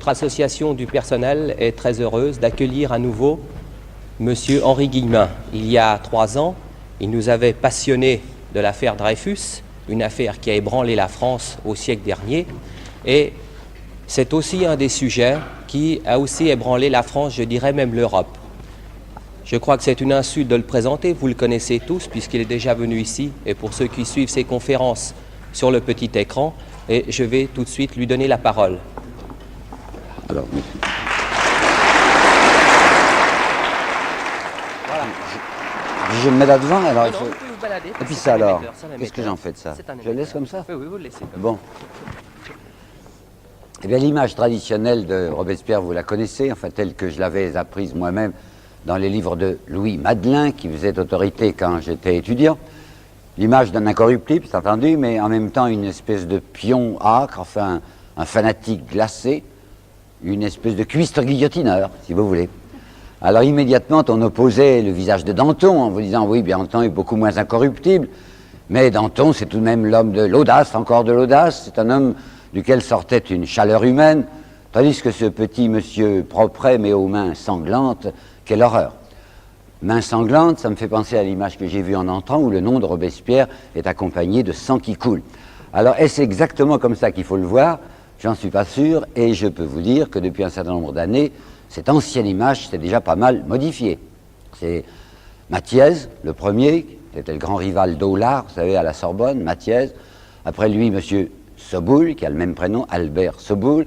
notre association du personnel est très heureuse d'accueillir à nouveau Monsieur Henri Guillemin. Il y a 3 ans, il nous avait passionnés de l'affaire Dreyfus, une affaire qui a ébranlé la France au siècle dernier, et c'est aussi un des sujets qui a aussi ébranlé la France, je dirais même l'Europe. Je crois que c'est une insulte de le présenter, vous le connaissez tous puisqu'il est déjà venu ici, et pour ceux qui suivent ses conférences sur le petit écran, et je vais tout de suite lui donner la parole. Alors, Voilà. je me mets là devant, alors Non, il faut... vous pouvez vous balader. Et puis C'est ça un alors, émetteur, c'est un qu'est-ce que émetteur. j'en fais de ça? C'est un Je le laisse émetteur. comme ça? Oui, vous le laissez comme Bon. Eh bien, l'image traditionnelle de Robespierre, vous la connaissez, enfin, telle que je l'avais apprise moi-même dans les livres de Louis Madelin, qui faisait autorité quand j'étais étudiant. L'image d'un incorruptible, c'est entendu, mais en même temps une espèce de pion âcre, enfin, un fanatique glacé, une espèce de cuistre guillotineur, si vous voulez. Alors, immédiatement, on opposait le visage de Danton en vous disant, oui, bien Danton est beaucoup moins incorruptible, mais Danton, c'est tout de même l'homme de l'audace, encore de l'audace, c'est un homme duquel sortait une chaleur humaine, tandis que ce petit monsieur propret, mais aux mains sanglantes, quelle horreur. Mains sanglantes, ça me fait penser à l'image que j'ai vue en entrant, où le nom de Robespierre est accompagné de sang qui coule. Alors, est-ce exactement comme ça qu'il faut le voir? J'en suis pas sûr, et je peux vous dire que depuis un certain nombre d'années, cette ancienne image s'est déjà pas mal modifiée. C'est Mathiez, le premier, qui était le grand rival d'Aulard, vous savez, à la Sorbonne, Mathiez. Après lui, monsieur Soboul, qui a le même prénom, Albert Soboul,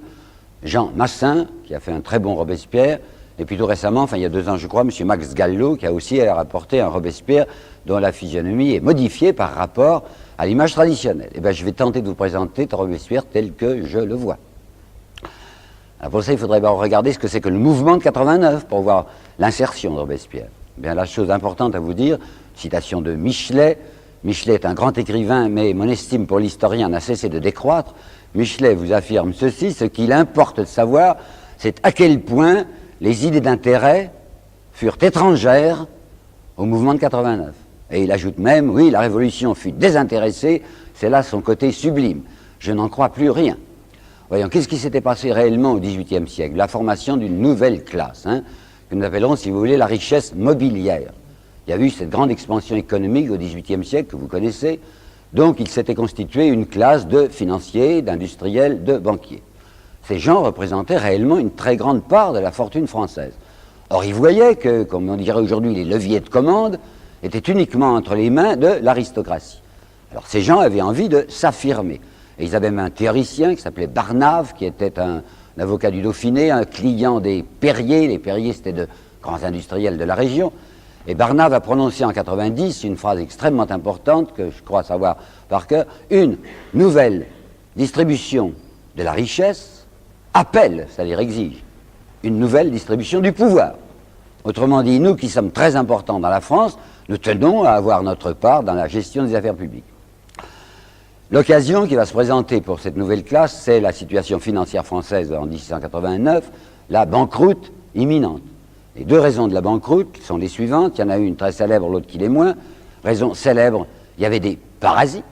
Jean Massin, qui a fait un très bon Robespierre, et puis tout récemment, enfin il y a 2 ans je crois, M. Max Gallo, qui a aussi rapporté un Robespierre dont la physionomie est modifiée par rapport à l'image traditionnelle. Eh bien je vais tenter de vous présenter Robespierre tel que je le vois. Alors pour ça, il faudrait regarder ce que c'est que le mouvement de 89 pour voir l'insertion de Robespierre. Eh bien la chose importante à vous dire, citation de Michelet. Michelet est un grand écrivain, mais mon estime pour l'historien n'a cessé de décroître. Michelet vous affirme ceci: ce qu'il importe de savoir, c'est à quel point les idées d'intérêt furent étrangères au mouvement de 89. Et il ajoute même, oui, la Révolution fut désintéressée, c'est là son côté sublime. Je n'en crois plus rien. Voyons, qu'est-ce qui s'était passé réellement au XVIIIe siècle? La formation d'une nouvelle classe, que nous appellerons, si vous voulez, la richesse mobilière. Il y a eu cette grande expansion économique au XVIIIe siècle que vous connaissez, donc il s'était constitué une classe de financiers, d'industriels, de banquiers. Ces gens représentaient réellement une très grande part de la fortune française. Or, ils voyaient que, comme on dirait aujourd'hui, les leviers de commande étaient uniquement entre les mains de l'aristocratie. Alors, ces gens avaient envie de s'affirmer. Et ils avaient même un théoricien qui s'appelait Barnave, qui était un avocat du Dauphiné, un client des Perrier. Les Perrier, c'était de grands industriels de la région. Et Barnave a prononcé en 90 une phrase extrêmement importante, que je crois savoir par cœur: une nouvelle distribution de la richesse appelle, c'est-à-dire exige, une nouvelle distribution du pouvoir. Autrement dit, nous qui sommes très importants dans la France, nous tenons à avoir notre part dans la gestion des affaires publiques. L'occasion qui va se présenter pour cette nouvelle classe, c'est la situation financière française en 1689, la banqueroute imminente. Les 2 raisons de la banqueroute sont les suivantes. Il y en a une très célèbre, l'autre qui l'est moins. Raison célèbre, il y avait des parasites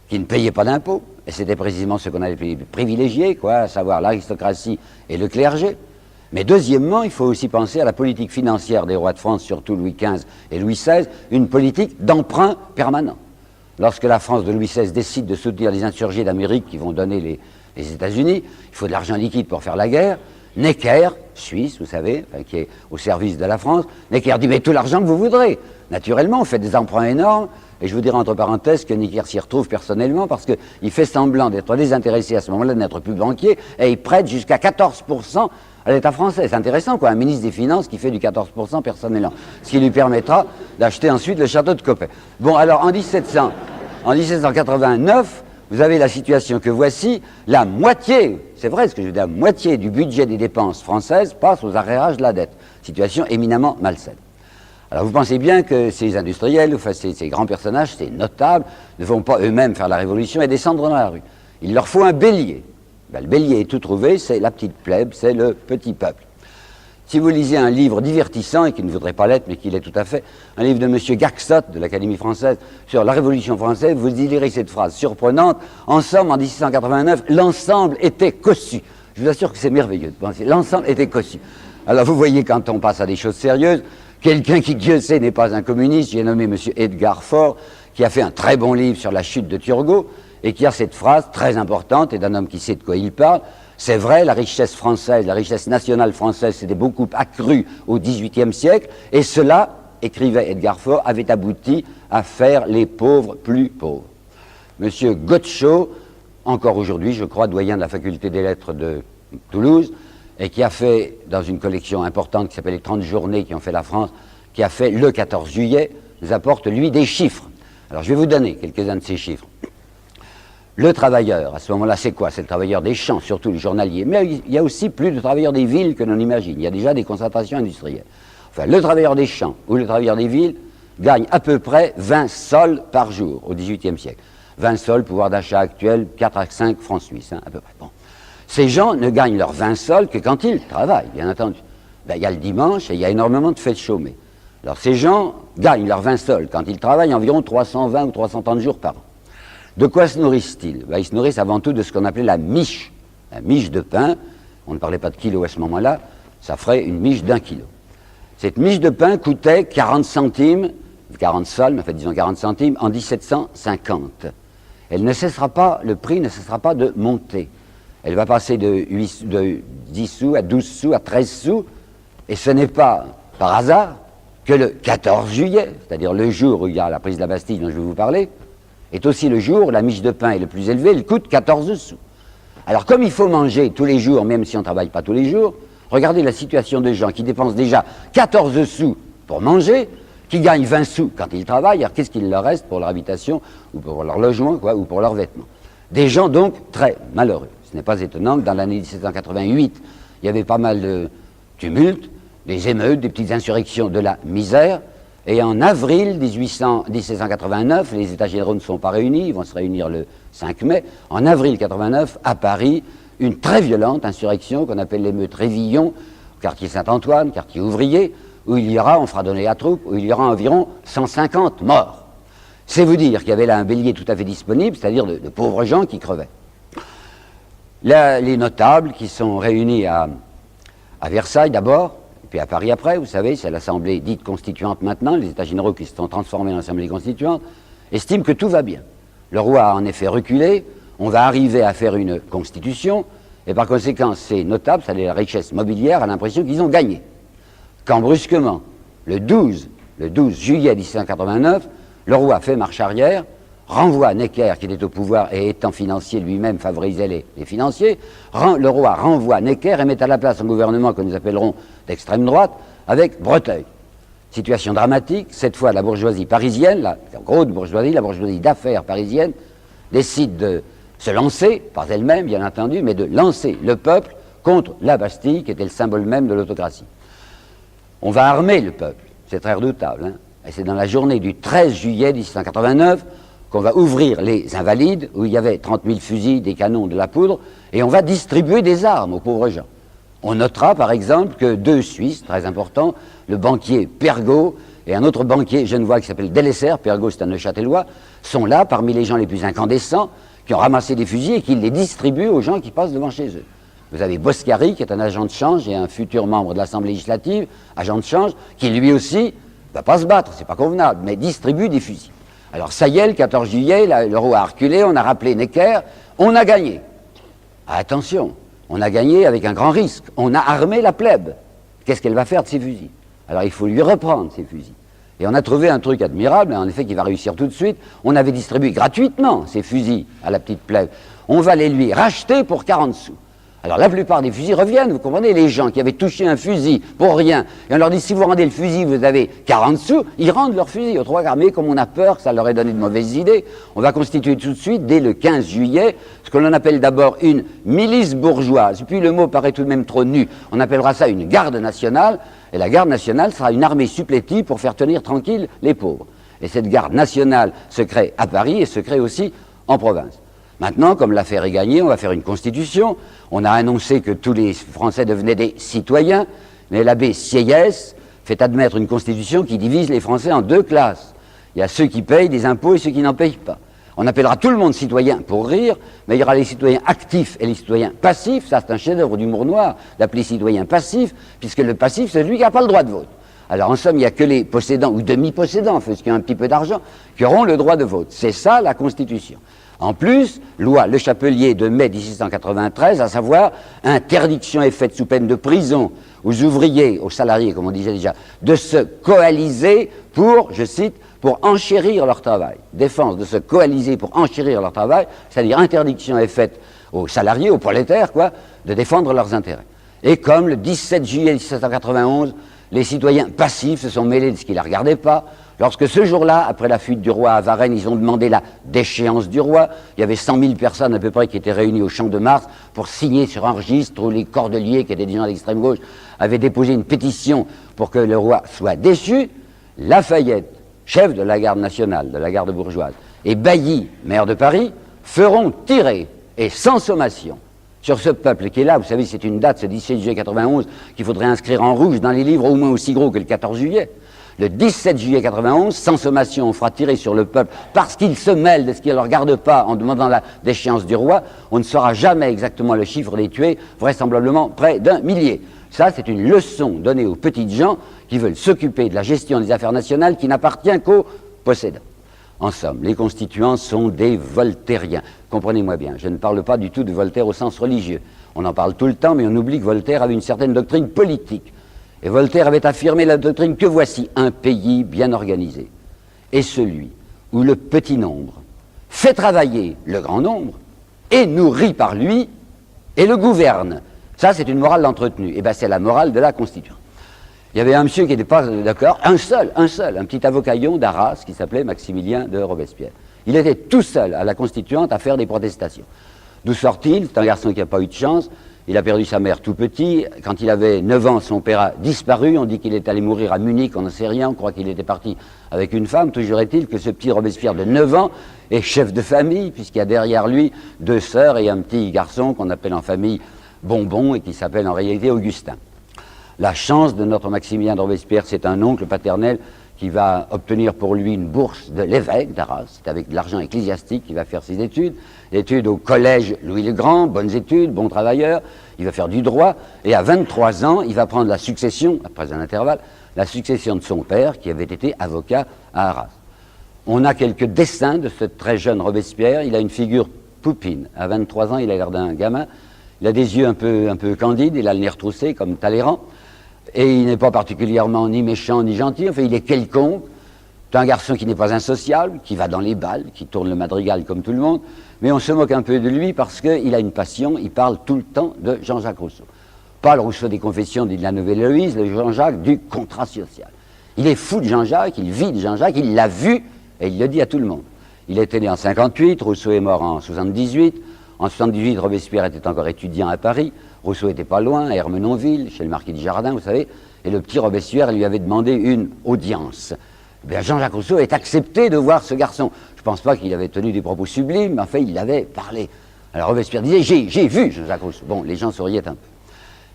qui ne payaient pas d'impôts, et c'était précisément ce qu'on avait privilégié, à savoir l'aristocratie et le clergé. Mais deuxièmement, il faut aussi penser à la politique financière des rois de France, surtout Louis XV et Louis XVI, une politique d'emprunt permanent. Lorsque la France de Louis XVI décide de soutenir les insurgés d'Amérique qui vont donner les États-Unis, il faut de l'argent liquide pour faire la guerre. Necker, Suisse, vous savez, qui est au service de la France, Necker dit: mais tout l'argent que vous voudrez. Naturellement, on fait des emprunts énormes, et je vous dirai entre parenthèses que Necker s'y retrouve personnellement parce qu'il fait semblant d'être désintéressé à ce moment-là, de n'être plus banquier, et il prête jusqu'à 14% à l'État français. C'est intéressant, un ministre des Finances qui fait du 14% personnellement, ce qui lui permettra d'acheter ensuite le château de Coppet. Bon, alors en 1789, vous avez la situation que voici: la moitié, c'est vrai ce que je dis, la moitié du budget des dépenses françaises passe aux arrérages de la dette. Situation éminemment malsaine. Alors vous pensez bien que ces industriels, enfin ces grands personnages, ces notables, ne vont pas eux-mêmes faire la révolution et descendre dans la rue. Il leur faut un bélier. Ben, le bélier est tout trouvé, c'est la petite plèbe, c'est le petit peuple. Si vous lisez un livre divertissant, et qui ne voudrait pas l'être, mais qui l'est tout à fait, un livre de M. Garxot, de l'Académie française, sur la Révolution française, vous y lirez cette phrase surprenante: en somme, en 1689, l'ensemble était cossu. Je vous assure que c'est merveilleux de penser. L'ensemble était cossu. Alors vous voyez, quand on passe à des choses sérieuses, quelqu'un qui, Dieu sait, n'est pas un communiste, j'ai nommé M. Edgar Faure, qui a fait un très bon livre sur la chute de Turgot, et qui a cette phrase très importante, et d'un homme qui sait de quoi il parle. C'est vrai, la richesse française, la richesse nationale française s'était beaucoup accrue au XVIIIe siècle, et cela, écrivait Edgar Faure, avait abouti à faire les pauvres plus pauvres. M. Gottschall, encore aujourd'hui, je crois, doyen de la faculté des lettres de Toulouse, et qui a fait, dans une collection importante qui s'appelle les 30 journées qui ont fait la France, qui a fait le 14 juillet, nous apporte, lui, des chiffres. Alors, je vais vous donner quelques-uns de ces chiffres. Le travailleur, à ce moment-là, c'est quoi? C'est le travailleur des champs, surtout le journalier. Mais il y a aussi plus de travailleurs des villes que l'on imagine. Il y a déjà des concentrations industrielles. Enfin, le travailleur des champs ou le travailleur des villes gagne à peu près 20 sols par jour au XVIIIe siècle. 20 sols, pouvoir d'achat actuel, 4 à 5 francs suisses, hein, à peu près. Bon. Ces gens ne gagnent leurs 20 sols que quand ils travaillent, bien entendu. Ben, il y a le dimanche et il y a énormément de fêtes chômées. Alors ces gens gagnent leurs 20 sols quand ils travaillent environ 320 ou 330 jours par an. De quoi se nourrissent-ils? Ben, ils se nourrissent avant tout de ce qu'on appelait la miche de pain. On ne parlait pas de kilos à ce moment-là, ça ferait une miche d'1 kilo. Cette miche de pain coûtait 40 centimes, 40 sols, mais en fait disons 40 centimes, en 1750. Elle ne cessera pas, le prix ne cessera pas de monter. Elle va passer de 10 sous à 12 sous à 13 sous, et ce n'est pas par hasard que le 14 juillet, c'est-à-dire le jour où il y a la prise de la Bastille dont je vais vous parler, est aussi le jour où la miche de pain est le plus élevée, elle coûte 14 sous. Alors comme il faut manger tous les jours, même si on ne travaille pas tous les jours, regardez la situation de gens qui dépensent déjà 14 sous pour manger, qui gagnent 20 sous quand ils travaillent, alors qu'est-ce qu'il leur reste pour leur habitation, ou pour leur logement, quoi, ou pour leurs vêtements? Des gens donc très malheureux. Ce n'est pas étonnant que dans l'année 1788, il y avait pas mal de tumultes, des émeutes, des petites insurrections, de la misère. Et en avril 1789, les États généraux ne sont pas réunis, ils vont se réunir le 5 mai. En avril 89, à Paris, une très violente insurrection qu'on appelle l'émeute Révillon, quartier Saint-Antoine, quartier ouvrier, où il y aura, on fera donner la troupe, où il y aura environ 150 morts. C'est vous dire qu'il y avait là un bélier tout à fait disponible, c'est-à-dire de pauvres gens qui crevaient. Là, les notables qui sont réunis à Versailles d'abord, et puis à Paris après, vous savez, c'est l'Assemblée dite constituante maintenant, les États généraux qui se sont transformés en Assemblée constituante, estiment que tout va bien. Le roi a en effet reculé, on va arriver à faire une constitution, et par conséquent, ces notables, c'est-à-dire la richesse mobilière, a l'impression qu'ils ont gagné. Quand brusquement, le 12 juillet 1789, le roi fait marche arrière, renvoie Necker, qui était au pouvoir et étant financier lui-même, favorisait les financiers, le roi renvoie Necker et met à la place un gouvernement que nous appellerons d'extrême droite, avec Breteuil. Situation dramatique, cette fois la bourgeoisie parisienne, la grosse bourgeoisie, la bourgeoisie d'affaires parisienne, décide de se lancer, pas elle-même bien entendu, mais de lancer le peuple contre la Bastille, qui était le symbole même de l'autocratie. On va armer le peuple, c'est très redoutable, hein, et c'est dans la journée du 13 juillet 1789 qu'on va ouvrir les Invalides, où il y avait 30 000 fusils, des canons, de la poudre, et on va distribuer des armes aux pauvres gens. On notera par exemple que 2 Suisses, très importants, le banquier Pergaud et un autre banquier genevois qui s'appelle Delessert, Pergaud c'est un Neuchâtelois, sont là parmi les gens les plus incandescents, qui ont ramassé des fusils et qui les distribuent aux gens qui passent devant chez eux. Vous avez Boscari, qui est un agent de change et un futur membre de l'Assemblée législative, agent de change, qui lui aussi ne va pas se battre, c'est pas convenable, mais distribue des fusils. Alors ça y est, le 14 juillet, le roi a reculé, on a rappelé Necker, on a gagné. Attention, on a gagné avec un grand risque, on a armé la plèbe. Qu'est-ce qu'elle va faire de ces fusils? Alors il faut lui reprendre ces fusils. Et on a trouvé un truc admirable, en effet, qui va réussir tout de suite. On avait distribué gratuitement ces fusils à la petite plèbe. On va les lui racheter pour 40 sous. Alors la plupart des fusils reviennent, vous comprenez, les gens qui avaient touché un fusil pour rien, et on leur dit si vous rendez le fusil, vous avez 40 sous, ils rendent leur fusil aux 3 quarts. Mais comme on a peur que ça leur ait donné de mauvaises idées, on va constituer tout de suite, dès le 15 juillet, ce que l'on appelle d'abord une milice bourgeoise, puis le mot paraît tout de même trop nu, on appellera ça une garde nationale, et la garde nationale sera une armée supplétive pour faire tenir tranquille les pauvres. Et cette garde nationale se crée à Paris et se crée aussi en province. Maintenant, comme l'affaire est gagnée, on va faire une constitution. On a annoncé que tous les Français devenaient des citoyens, mais l'abbé Sieyès fait admettre une constitution qui divise les Français en 2 classes. Il y a ceux qui payent des impôts et ceux qui n'en payent pas. On appellera tout le monde citoyen pour rire, mais il y aura les citoyens actifs et les citoyens passifs. Ça, c'est un chef-d'œuvre d'humour noir d'appeler citoyen passif, puisque le passif, c'est celui qui n'a pas le droit de vote. Alors, en somme, il n'y a que les possédants ou demi-possédants, parce qu'il y a un petit peu d'argent, qui auront le droit de vote. C'est ça, la Constitution. En plus, loi Le Chapelier de mai 1693, à savoir interdiction est faite sous peine de prison aux ouvriers, aux salariés, comme on disait déjà, de se coaliser pour, je cite, pour enchérir leur travail. Défense de se coaliser pour enchérir leur travail, c'est-à-dire interdiction est faite aux salariés, aux prolétaires, quoi, de défendre leurs intérêts. Et comme le 17 juillet 1791, les citoyens passifs se sont mêlés de ce qui ne les regardait pas, lorsque ce jour-là, après la fuite du roi à Varennes, ils ont demandé la déchéance du roi, il y avait 100 000 personnes à peu près qui étaient réunies au Champ de Mars pour signer sur un registre où les cordeliers, qui étaient des gens d'extrême gauche, avaient déposé une pétition pour que le roi soit déchu. Lafayette, chef de la garde nationale, de la garde bourgeoise, et Bailly, maire de Paris, feront tirer, et sans sommation, sur ce peuple qui est là. Vous savez, c'est une date, ce 17 juillet 91, qu'il faudrait inscrire en rouge dans les livres, au moins aussi gros que le 14 juillet. Le 17 juillet 91, sans sommation, on fera tirer sur le peuple parce qu'il se mêle de ce qui ne le regarde pas en demandant la déchéance du roi. On ne saura jamais exactement le chiffre des tués, vraisemblablement près d'1 millier. Ça, c'est une leçon donnée aux petites gens qui veulent s'occuper de la gestion des affaires nationales qui n'appartient qu'aux possédants. En somme, les constituants sont des voltairiens. Comprenez-moi bien, je ne parle pas du tout de Voltaire au sens religieux. On en parle tout le temps, mais on oublie que Voltaire avait une certaine doctrine politique. Et Voltaire avait affirmé la doctrine que voici un pays bien organisé est celui où le petit nombre fait travailler le grand nombre, est nourri par lui et le gouverne. Ça, c'est une morale entretenue. Et bien, c'est la morale de la Constitution. Il y avait un monsieur qui n'était pas d'accord, un petit avocaillon d'Arras qui s'appelait Maximilien de Robespierre. Il était tout seul à la Constituante à faire des protestations. D'où sort-il? C'est un garçon qui n'a pas eu de chance. Il a perdu sa mère tout petit. Quand il avait 9 ans, son père a disparu. On dit qu'il est allé mourir à Munich, on n'en sait rien. On croit qu'il était parti avec une femme. Toujours est-il que ce petit Robespierre de 9 ans est chef de famille, puisqu'il y a derrière lui 2 sœurs et un petit garçon qu'on appelle en famille Bonbon et qui s'appelle en réalité Augustin. La chance de notre Maximilien de Robespierre, c'est un oncle paternel qui va obtenir pour lui une bourse de l'évêque d'Arras. C'est avec de l'argent ecclésiastique qu'il va faire ses études. Études au collège Louis-le-Grand, bonnes études, bon travailleur. Il va faire du droit. Et à 23 ans, il va prendre la succession, après un intervalle, la succession de son père qui avait été avocat à Arras. On a quelques dessins de ce très jeune Robespierre. Il a une figure poupine. À 23 ans, il a l'air d'un gamin. Il a des yeux un peu candides. Il a le nez retroussé comme Talleyrand. Et il n'est pas particulièrement ni méchant ni gentil, enfin il est quelconque. C'est un garçon qui n'est pas insociable, qui va dans les bals, qui tourne le madrigal comme tout le monde, mais on se moque un peu de lui parce qu'il a une passion, il parle tout le temps de Jean-Jacques Rousseau. Pas le Rousseau des Confessions dit de la Nouvelle Héloïse, le Jean-Jacques du contrat social. Il est fou de Jean-Jacques, il vit de Jean-Jacques, il l'a vu et il le dit à tout le monde. Il était né en 58, Rousseau est mort en 78. En 78, Robespierre était encore étudiant à Paris. Rousseau était pas loin, à Ermenonville, chez le marquis du Jardin, vous savez. Et le petit Robespierre lui avait demandé une audience. Eh bien, Jean-Jacques Rousseau est accepté de voir ce garçon. Je ne pense pas qu'il avait tenu des propos sublimes, mais enfin, il avait parlé. Alors Robespierre disait, j'ai vu Jean-Jacques Rousseau. Bon, les gens souriaient un peu.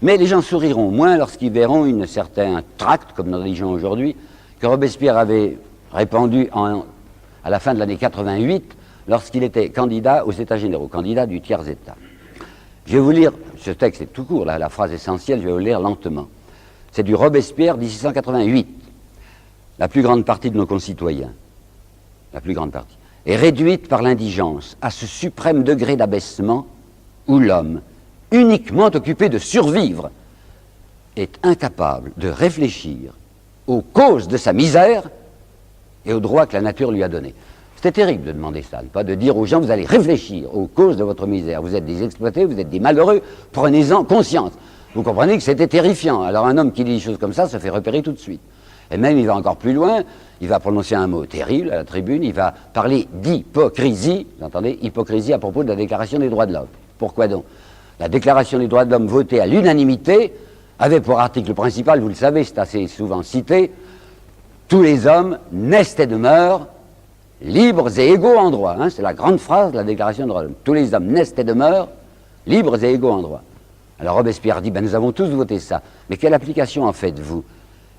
Mais les gens souriront moins lorsqu'ils verront un certain tract, comme dans les gens aujourd'hui, que Robespierre avait répandu à la fin de l'année 88, lorsqu'il était candidat aux États généraux, candidat du tiers-État. Je vais vous lire, ce texte est tout court, là, la phrase essentielle, je vais vous lire lentement. C'est du Robespierre 1688. La plus grande partie de nos concitoyens, la plus grande partie, est réduite par l'indigence à ce suprême degré d'abaissement où l'homme, uniquement occupé de survivre, est incapable de réfléchir aux causes de sa misère et aux droits que la nature lui a donnés. C'était terrible de demander ça, pas de dire aux gens, vous allez réfléchir aux causes de votre misère. Vous êtes des exploités, vous êtes des malheureux, prenez-en conscience. Vous comprenez que c'était terrifiant. Alors un homme qui dit des choses comme ça se fait repérer tout de suite. Et même il va encore plus loin, il va prononcer un mot terrible à la tribune, il va parler d'hypocrisie, vous entendez, hypocrisie à propos de la Déclaration des droits de l'homme. Pourquoi donc? La Déclaration des droits de l'homme votée à l'unanimité avait pour article principal, vous le savez, c'est assez souvent cité, tous les hommes naissent et demeurent libres et égaux en droit, hein, c'est la grande phrase de la Déclaration des droits de l'homme. Tous les hommes naissent et demeurent libres et égaux en droit. Alors Robespierre dit, ben nous avons tous voté ça, mais quelle application en faites-vous?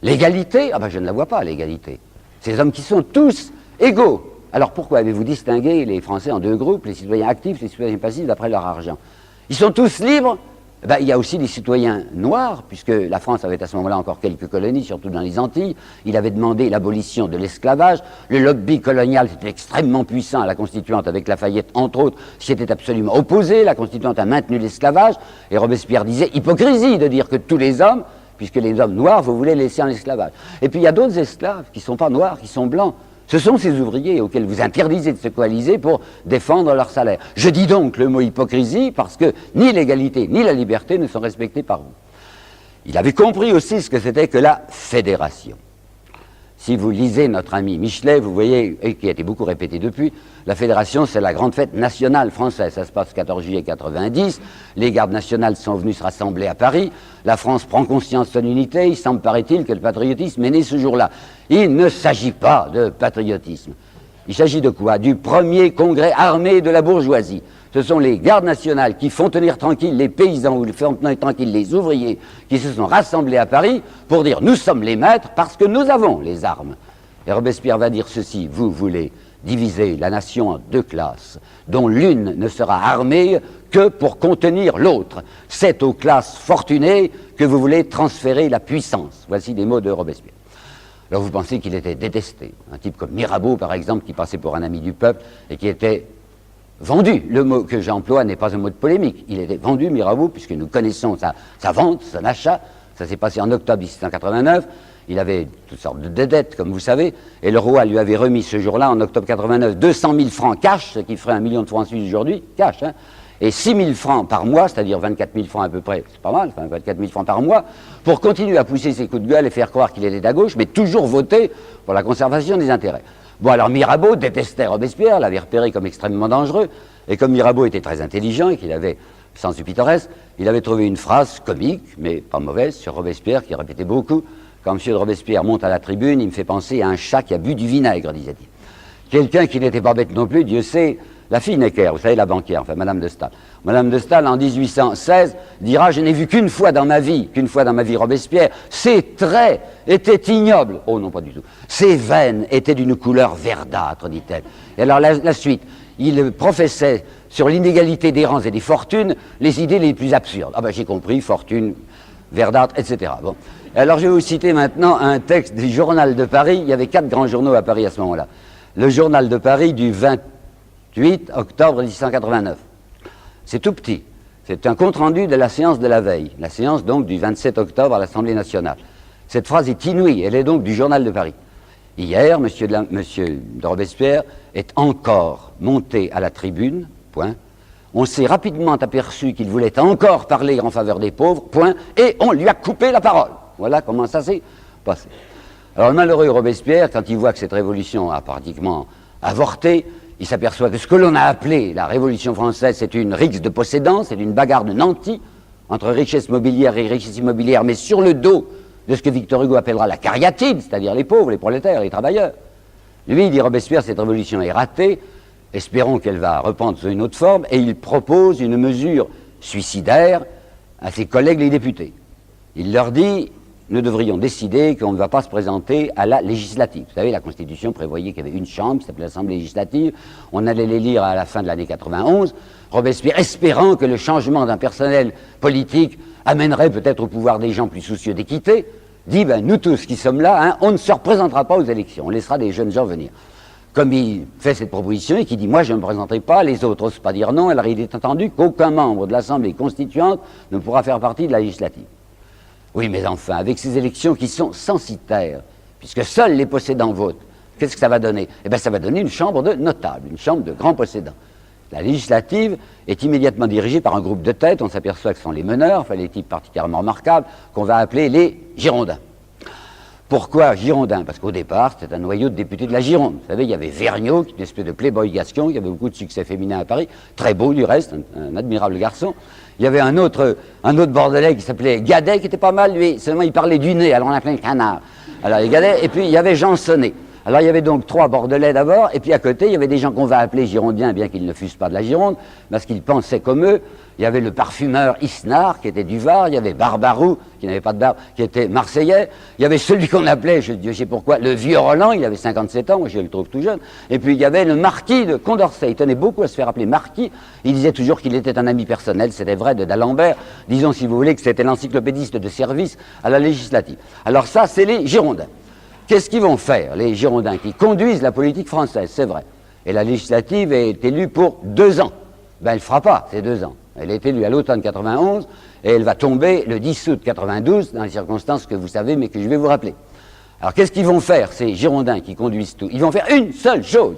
L'égalité? Ah ben je ne la vois pas, l'égalité. Ces hommes qui sont tous égaux, Alors pourquoi avez-vous distingué les Français en deux groupes, les citoyens actifs et les citoyens passifs d'après leur argent? Ils sont tous libres. Ben, il y a aussi des citoyens noirs, puisque la France avait à ce moment-là encore quelques colonies, surtout dans les Antilles. Il avait demandé l'abolition de l'esclavage. Le lobby colonial était extrêmement puissant à la Constituante, avec Lafayette, entre autres, s'y était absolument opposé. La Constituante a maintenu l'esclavage. Et Robespierre disait, hypocrisie de dire que tous les hommes, puisque les hommes noirs, vous voulez laisser en esclavage. Et puis il y a d'autres esclaves qui ne sont pas noirs, qui sont blancs. Ce sont ces ouvriers auxquels vous interdisez de se coaliser pour défendre leur salaire. Je dis donc le mot hypocrisie parce que ni l'égalité ni la liberté ne sont respectés par vous. Il avait compris aussi ce que c'était que la fédération. Si vous lisez notre ami Michelet, vous voyez, et qui a été beaucoup répété depuis, la fédération, c'est la grande fête nationale française. Ça se passe le 14 juillet 90. Les gardes nationales sont venus se rassembler à Paris. La France prend conscience de son unité. Il semble, paraît-il, que le patriotisme est né ce jour-là. Il ne s'agit pas de patriotisme. Il s'agit de quoi? Du premier congrès armé de la bourgeoisie. Ce sont les gardes nationales qui font tenir tranquilles les paysans ou font tenir tranquilles les ouvriers qui se sont rassemblés à Paris pour dire « nous sommes les maîtres parce que nous avons les armes ». Et Robespierre va dire ceci: vous voulez diviser la nation en deux classes, dont l'une ne sera armée que pour contenir l'autre. C'est aux classes fortunées que vous voulez transférer la puissance. Voici les mots de Robespierre. Alors vous pensez qu'il était détesté. Un type comme Mirabeau, par exemple, qui passait pour un ami du peuple et qui était vendu. Le mot que j'emploie n'est pas un mot de polémique. Il était vendu, Mirabeau, puisque nous connaissons sa vente, son achat. Ça s'est passé en octobre 1789. Il avait toutes sortes de dettes, comme vous savez, et le roi lui avait remis ce jour-là, en octobre 89, 200 000 francs cash, ce qui ferait 1 million de francs suisses aujourd'hui, cash, hein, et 6 000 francs par mois, c'est-à-dire 24 000 francs à peu près, c'est pas mal, enfin 24 000 francs par mois, pour continuer à pousser ses coups de gueule et faire croire qu'il était à gauche, mais toujours voter pour la conservation des intérêts. Bon, alors Mirabeau détestait Robespierre, l'avait repéré comme extrêmement dangereux, et comme Mirabeau était très intelligent et qu'il avait sens du pittoresque, il avait trouvé une phrase comique, mais pas mauvaise, sur Robespierre, qu'il répétait beaucoup. Quand M. de Robespierre monte à la tribune, il me fait penser à un chat qui a bu du vinaigre, disait-il. Quelqu'un qui n'était pas bête non plus, Dieu sait, la fille Necker, vous savez, la banquière, enfin Madame de Staël. Madame de Staël, en 1816, dira « Je n'ai vu qu'une fois dans ma vie Robespierre. Ses traits étaient ignobles. » Oh non, pas du tout. Ses veines étaient d'une couleur verdâtre, dit-elle. Et alors la suite, il professait sur l'inégalité des rangs et des fortunes les idées les plus absurdes. Ah ben j'ai compris, fortune, verdâtre, etc. Bon. Alors je vais vous citer maintenant un texte du Journal de Paris. Il y avait 4 grands journaux à Paris à ce moment-là. Le Journal de Paris du 28 octobre 1889. C'est tout petit. C'est un compte-rendu de la séance de la veille. La séance donc du 27 octobre à l'Assemblée nationale. Cette phrase est inouïe. Elle est donc du Journal de Paris. Hier, monsieur de Robespierre est encore monté à la tribune, point. On s'est rapidement aperçu qu'il voulait encore parler en faveur des pauvres, point, et on lui a coupé la parole. Voilà comment ça s'est passé. Alors le malheureux Robespierre, quand il voit que cette révolution a pratiquement avorté, il s'aperçoit que ce que l'on a appelé la Révolution française, c'est une rixe de possédants, c'est une bagarre de nantis entre richesse mobilière et richesse immobilière, mais sur le dos de ce que Victor Hugo appellera la cariatide, c'est-à-dire les pauvres, les prolétaires, les travailleurs. Lui, dit Robespierre, cette révolution est ratée, espérons qu'elle va reprendre sous une autre forme, et il propose une mesure suicidaire à ses collègues les députés. Il leur dit, nous devrions décider qu'on ne va pas se présenter à la législative. Vous savez, la Constitution prévoyait qu'il y avait une chambre, qui s'appelait l'Assemblée législative, on allait les lire à la fin de l'année 91, Robespierre, espérant que le changement d'un personnel politique amènerait peut-être au pouvoir des gens plus soucieux d'équité, dit, ben, nous tous qui sommes là, hein, on ne se représentera pas aux élections, on laissera des jeunes gens venir. Comme il fait cette proposition et qui dit « moi je ne me présenterai pas », les autres n'osent pas dire non, alors il est entendu qu'aucun membre de l'Assemblée constituante ne pourra faire partie de la législative. Oui, mais enfin, avec ces élections qui sont censitaires, puisque seuls les possédants votent, qu'est-ce que ça va donner? Eh bien ça va donner une chambre de notables, une chambre de grands possédants. La législative est immédiatement dirigée par un groupe de têtes, on s'aperçoit que ce sont les meneurs, enfin les types particulièrement remarquables, qu'on va appeler les Girondins. Pourquoi Girondins? Parce qu'au départ, c'était un noyau de députés de la Gironde. Vous savez, il y avait Vergniaud, qui était une espèce de playboy gascon, qui avait beaucoup de succès féminin à Paris, très beau du reste, un admirable garçon. Il y avait un autre bordelais qui s'appelait Gadet, qui était pas mal, lui, seulement il parlait du nez, alors on l'appelait le canard. Alors il Gadet, et puis il y avait Jean Sonnet. Alors il y avait donc 3 Bordelais d'abord, et puis à côté, il y avait des gens qu'on va appeler Girondiens, bien qu'ils ne fussent pas de la Gironde, parce qu'ils pensaient comme eux. Il y avait le parfumeur Isnard, qui était du Var, il y avait Barbarou, qui n'avait pas de barbe, qui était marseillais, il y avait celui qu'on appelait, je sais pourquoi, le vieux Roland, il avait 57 ans, moi je le trouve tout jeune, et puis il y avait le marquis de Condorcet, il tenait beaucoup à se faire appeler marquis, il disait toujours qu'il était un ami personnel, c'était vrai, de d'Alembert, disons si vous voulez que c'était l'encyclopédiste de service à la législative. Alors ça, c'est les Girondins. Qu'est-ce qu'ils vont faire, les Girondins, qui conduisent la politique française, c'est vrai. Et la législative est élue pour 2 ans. Ben, elle ne fera pas ces 2 ans. Elle est élue à l'automne 91 et elle va tomber le 10 août 92 dans les circonstances que vous savez mais que je vais vous rappeler. Alors qu'est-ce qu'ils vont faire, ces Girondins qui conduisent tout? Ils vont faire une seule chose.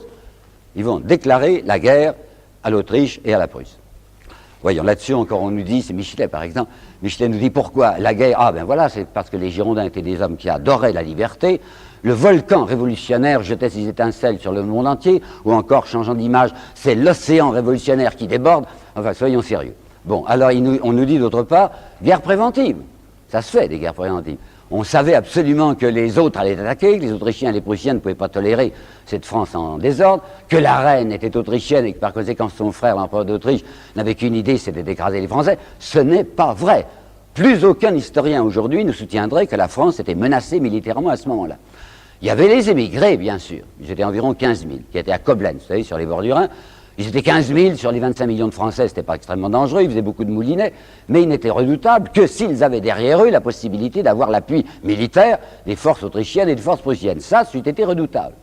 Ils vont déclarer la guerre à l'Autriche et à la Prusse. Voyons, là-dessus encore on nous dit, c'est Michelet par exemple, Michelet nous dit pourquoi la guerre? Ah ben voilà, c'est parce que les Girondins étaient des hommes qui adoraient la liberté. Le volcan révolutionnaire jetait ses étincelles sur le monde entier, ou encore, changeant d'image, c'est l'océan révolutionnaire qui déborde. Enfin, soyons sérieux. Bon, alors on nous dit d'autre part, guerre préventive. Ça se fait, des guerres préventives. On savait absolument que les autres allaient attaquer, que les Autrichiens et les Prussiens ne pouvaient pas tolérer cette France en désordre, que la reine était autrichienne et que par conséquent son frère, l'empereur d'Autriche, n'avait qu'une idée, c'était d'écraser les Français. Ce n'est pas vrai. Plus aucun historien aujourd'hui ne soutiendrait que la France était menacée militairement à ce moment-là. Il y avait les émigrés, bien sûr. Ils étaient environ 15 000, qui étaient à Koblenz, vous savez, sur les bords du Rhin. Ils étaient 15 000 sur les 25 millions de Français, c'était pas extrêmement dangereux, ils faisaient beaucoup de moulinets, mais ils n'étaient redoutables que s'ils avaient derrière eux la possibilité d'avoir l'appui militaire des forces autrichiennes et des forces prussiennes. Ça, c'eût été redoutable.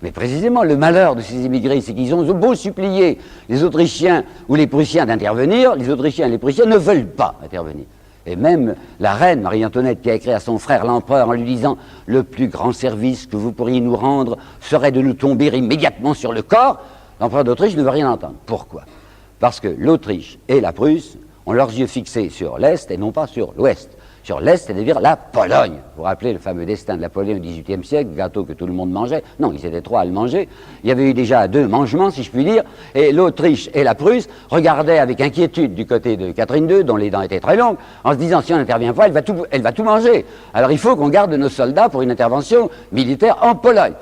Mais précisément, le malheur de ces immigrés, c'est qu'ils ont beau supplier les Autrichiens ou les Prussiens d'intervenir, les Autrichiens et les Prussiens ne veulent pas intervenir. Et même la reine Marie-Antoinette qui a écrit à son frère l'empereur en lui disant « Le plus grand service que vous pourriez nous rendre serait de nous tomber immédiatement sur le corps », l'empereur d'Autriche ne veut rien entendre. Pourquoi? Parce que l'Autriche et la Prusse ont leurs yeux fixés sur l'Est et non pas sur l'Ouest. Sur l'Est, c'est-à-dire la Pologne. Vous vous rappelez le fameux destin de la Pologne au XVIIIe siècle, gâteau que tout le monde mangeait? Non, ils étaient 3 à le manger. Il y avait eu déjà 2 mangements, si je puis dire, et l'Autriche et la Prusse regardaient avec inquiétude du côté de Catherine II, dont les dents étaient très longues, en se disant si on n'intervient pas, elle va tout manger. Alors il faut qu'on garde nos soldats pour une intervention militaire en Pologne.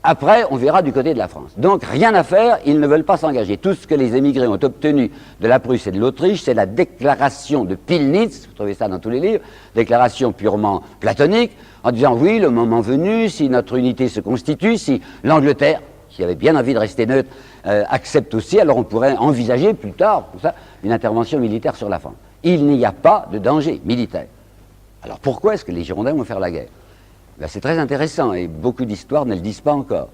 Après, on verra du côté de la France. Donc, rien à faire, ils ne veulent pas s'engager. Tout ce que les émigrés ont obtenu de la Prusse et de l'Autriche, c'est la déclaration de Pillnitz, vous trouvez ça dans tous les livres, déclaration purement platonique, en disant, oui, le moment venu, si notre unité se constitue, si l'Angleterre, qui avait bien envie de rester neutre, accepte aussi, alors on pourrait envisager plus tard, pour ça, une intervention militaire sur la France. Il n'y a pas de danger militaire. Alors, pourquoi est-ce que les Girondins vont faire la guerre? Ben, c'est très intéressant et beaucoup d'histoires ne le disent pas encore.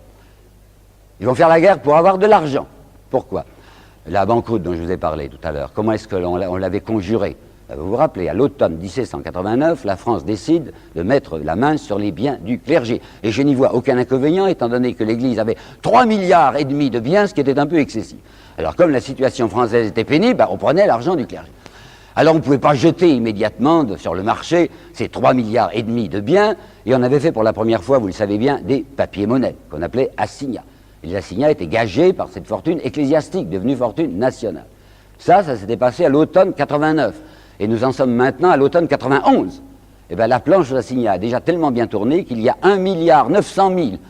Ils vont faire la guerre pour avoir de l'argent. Pourquoi? La banqueroute dont je vous ai parlé tout à l'heure, comment est-ce qu'on l'avait conjurée? Vous vous rappelez, à l'automne 1789, la France décide de mettre la main sur les biens du clergé. Et je n'y vois aucun inconvénient, étant donné que l'Église avait 3,5 milliards de biens, ce qui était un peu excessif. Alors comme la situation française était pénible, ben, on prenait l'argent du clergé. Alors on ne pouvait pas jeter immédiatement sur le marché ces 3,5 milliards de biens, et on avait fait pour la première fois, vous le savez bien, des papiers-monnaies, qu'on appelait assignats. Et les assignats étaient gagés par cette fortune ecclésiastique, devenue fortune nationale. Ça s'était passé à l'automne 89, et nous en sommes maintenant à l'automne 91. Et bien la planche d'assignats a déjà tellement bien tourné qu'il y a 1 milliard 900 millions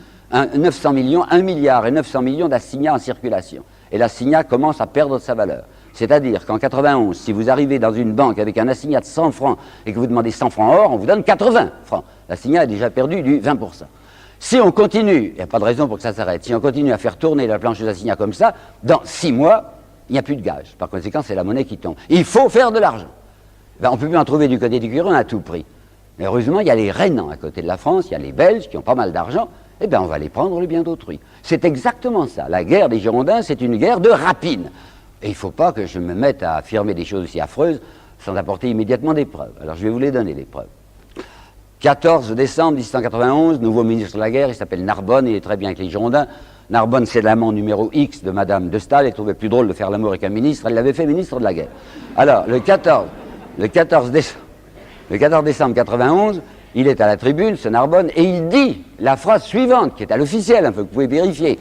d'assignats en circulation. Et l'assignat commence à perdre sa valeur. C'est-à-dire qu'en 91, si vous arrivez dans une banque avec un assignat de 100 francs et que vous demandez 100 francs or, on vous donne 80 francs. L'assignat a déjà perdu du 20%. Si on continue, il n'y a pas de raison pour que ça s'arrête, si on continue à faire tourner la planche d'assignats comme ça, dans 6 mois, il n'y a plus de gage. Par conséquent, c'est la monnaie qui tombe. Il faut faire de l'argent. Ben, on ne peut plus en trouver du côté du Quirin à tout prix. Mais heureusement, il y a les Rhénans à côté de la France, il y a les Belges qui ont pas mal d'argent, eh bien on va les prendre le bien d'autrui. C'est exactement ça. La guerre des Girondins, c'est une guerre de rapine. Et il ne faut pas que je me mette à affirmer des choses aussi affreuses sans apporter immédiatement des preuves. Alors je vais vous les donner, les preuves. 14 décembre 1791, nouveau ministre de la guerre, il s'appelle Narbonne, il est très bien avec les Girondins. Narbonne, c'est l'amant numéro X de Madame de Staël, elle trouvait plus drôle de faire l'amour avec un ministre, elle l'avait fait ministre de la guerre. Alors, le 14 décembre 1991, il est à la tribune, ce Narbonne, et il dit la phrase suivante, qui est à l'officiel, hein, vous pouvez vérifier.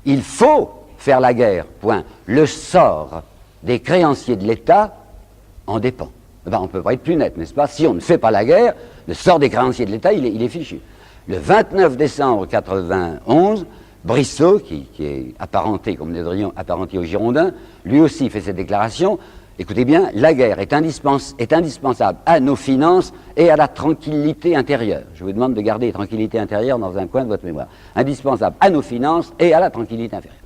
Il faut faire la guerre, point. Le sort des créanciers de l'État en dépend. Ben, on ne peut pas être plus net, n'est-ce pas? Si on ne fait pas la guerre, le sort des créanciers de l'État, il est fichu. Le 29 décembre 91, Brissot, qui est apparenté, comme nous devrions apparenté aux Girondins, lui aussi fait cette déclaration. Écoutez bien, la guerre est indispensable à nos finances et à la tranquillité intérieure. Je vous demande de garder la tranquillité intérieure dans un coin de votre mémoire. Indispensable à nos finances et à la tranquillité intérieure.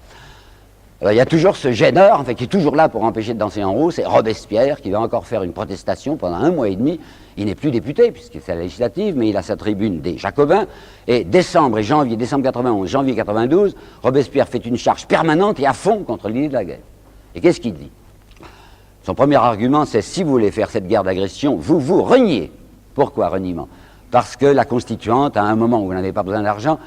Alors, il y a toujours ce gêneur, qui est toujours là pour empêcher de danser en haut, c'est Robespierre, qui va encore faire une protestation pendant 1 mois et demi. Il n'est plus député, puisque c'est la législative, mais il a sa tribune des Jacobins. Et décembre 91, janvier 92, Robespierre fait une charge permanente et à fond contre l'idée de la guerre. Et qu'est-ce qu'il dit? Son premier argument, c'est si vous voulez faire cette guerre d'agression, vous reniez. Pourquoi reniement? Parce que la Constituante, à un moment où vous n'avez pas besoin d'argent,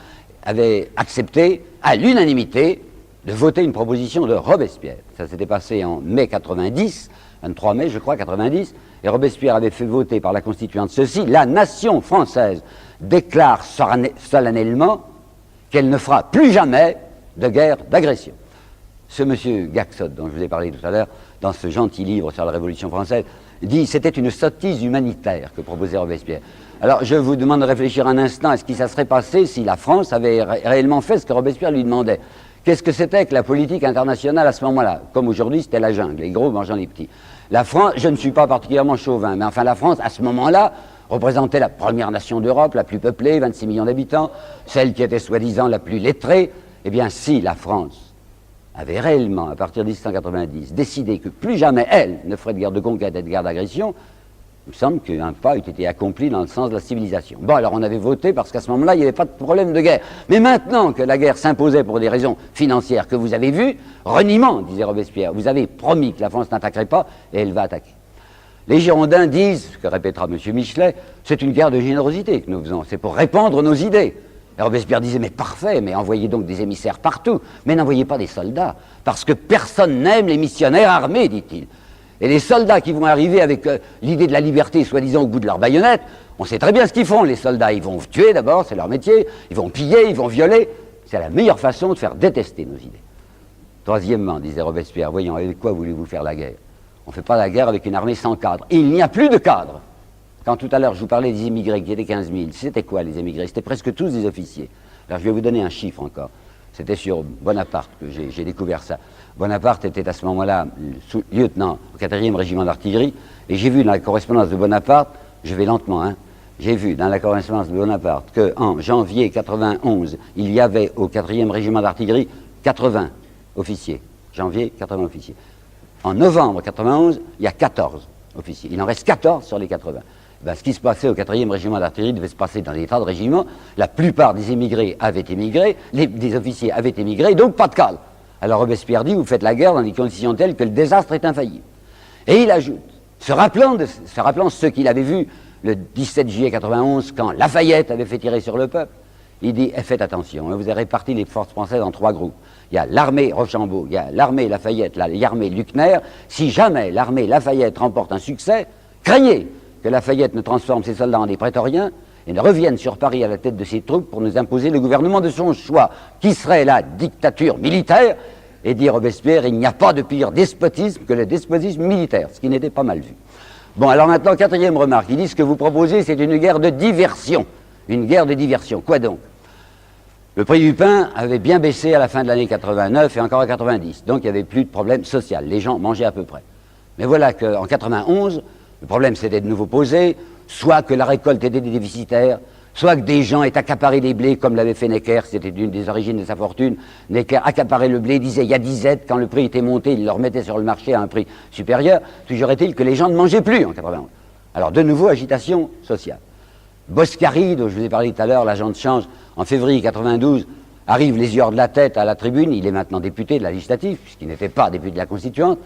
avait accepté, à l'unanimité, de voter une proposition de Robespierre. Ça s'était passé en mai 90, 23 mai, je crois, 90, et Robespierre avait fait voter par la Constituante ceci: la nation française déclare solennellement qu'elle ne fera plus jamais de guerre d'agression. Ce monsieur Gaxot, dont je vous ai parlé tout à l'heure, dans ce gentil livre sur la Révolution française, dit c'était une sottise humanitaire que proposait Robespierre. Alors je vous demande de réfléchir un instant à ce qui ça serait passé si la France avait réellement fait ce que Robespierre lui demandait. Qu'est-ce que c'était que la politique internationale à ce moment-là? Comme aujourd'hui, c'était la jungle, les gros mangeant les petits. La France, je ne suis pas particulièrement chauvin, mais enfin la France, à ce moment-là, représentait la première nation d'Europe, la plus peuplée, 26 millions d'habitants, celle qui était soi-disant la plus lettrée. Eh bien, si la France avait réellement, à partir de 1790, décidé que plus jamais elle ne ferait de guerre de conquête et de guerre d'agression, il me semble qu'un pas eût été accompli dans le sens de la civilisation. Bon, alors on avait voté parce qu'à ce moment-là, il n'y avait pas de problème de guerre. Mais maintenant que la guerre s'imposait pour des raisons financières que vous avez vues, reniement, disait Robespierre, vous avez promis que la France n'attaquerait pas et elle va attaquer. Les Girondins disent, ce que répétera M. Michelet, c'est une guerre de générosité que nous faisons, c'est pour répandre nos idées. Et Robespierre disait, mais parfait, mais envoyez donc des émissaires partout, mais n'envoyez pas des soldats, parce que personne n'aime les missionnaires armés, dit-il. Et les soldats qui vont arriver avec l'idée de la liberté, soi-disant au bout de leur baïonnette, on sait très bien ce qu'ils font, les soldats. Ils vont tuer d'abord, c'est leur métier, ils vont piller, ils vont violer. C'est la meilleure façon de faire détester nos idées. Troisièmement, disait Robespierre, voyons, avec quoi voulez-vous faire la guerre? On ne fait pas la guerre avec une armée sans cadre. Il n'y a plus de cadre. Quand tout à l'heure je vous parlais des immigrés qui étaient 15 000, c'était quoi les immigrés? C'était presque tous des officiers. Alors je vais vous donner un chiffre encore. C'était sur Bonaparte que j'ai découvert ça. Bonaparte était à ce moment-là lieutenant au 4e régiment d'artillerie, et j'ai vu dans la correspondance de Bonaparte, je vais lentement, j'ai vu dans la correspondance de Bonaparte qu'en janvier 91, il y avait au 4e régiment d'artillerie 80 officiers. Janvier, 80 officiers. En novembre 91, il y a 14 officiers. Il en reste 14 sur les 80. Ben, ce qui se passait au 4e régiment d'artillerie devait se passer dans des tas de régiments. La plupart des émigrés avaient émigré, des officiers avaient émigré, donc pas de cadre. Alors Robespierre dit, vous faites la guerre dans des conditions telles que le désastre est infaillible. Et il ajoute, se rappelant ce qu'il avait vu le 17 juillet 91, quand Lafayette avait fait tirer sur le peuple, il dit, faites attention, vous avez réparti les forces françaises en 3 groupes. Il y a l'armée Rochambeau, il y a l'armée Lafayette, l'armée Luckner. Si jamais l'armée Lafayette remporte un succès, craignez que Lafayette ne transforme ses soldats en des prétoriens et ne revienne sur Paris à la tête de ses troupes pour nous imposer le gouvernement de son choix, qui serait la dictature militaire. Et dit Robespierre, il n'y a pas de pire despotisme que le despotisme militaire, ce qui n'était pas mal vu. Bon, alors maintenant, 4e remarque, il dit ce que vous proposez, c'est une guerre de diversion. Une guerre de diversion. Quoi donc? Le prix du pain avait bien baissé à la fin de l'année 89 et encore à 90, donc il n'y avait plus de problème social, les gens mangeaient à peu près. Mais voilà qu'en 91, le problème s'était de nouveau posé, soit que la récolte était déficitaire, soit que des gens aient accaparé les blés, comme l'avait fait Necker, c'était une des origines de sa fortune. Necker accaparait le blé, disait il y a 10 aides, quand le prix était monté, il le remettait sur le marché à un prix supérieur. Toujours est-il que les gens ne mangeaient plus en 91. Alors de nouveau, agitation sociale. Boscari, dont je vous ai parlé tout à l'heure, l'agent de change, en février 92, arrive les yeux hors de la tête à la tribune. Il est maintenant député de la législative, puisqu'il n'était pas député de la Constituante.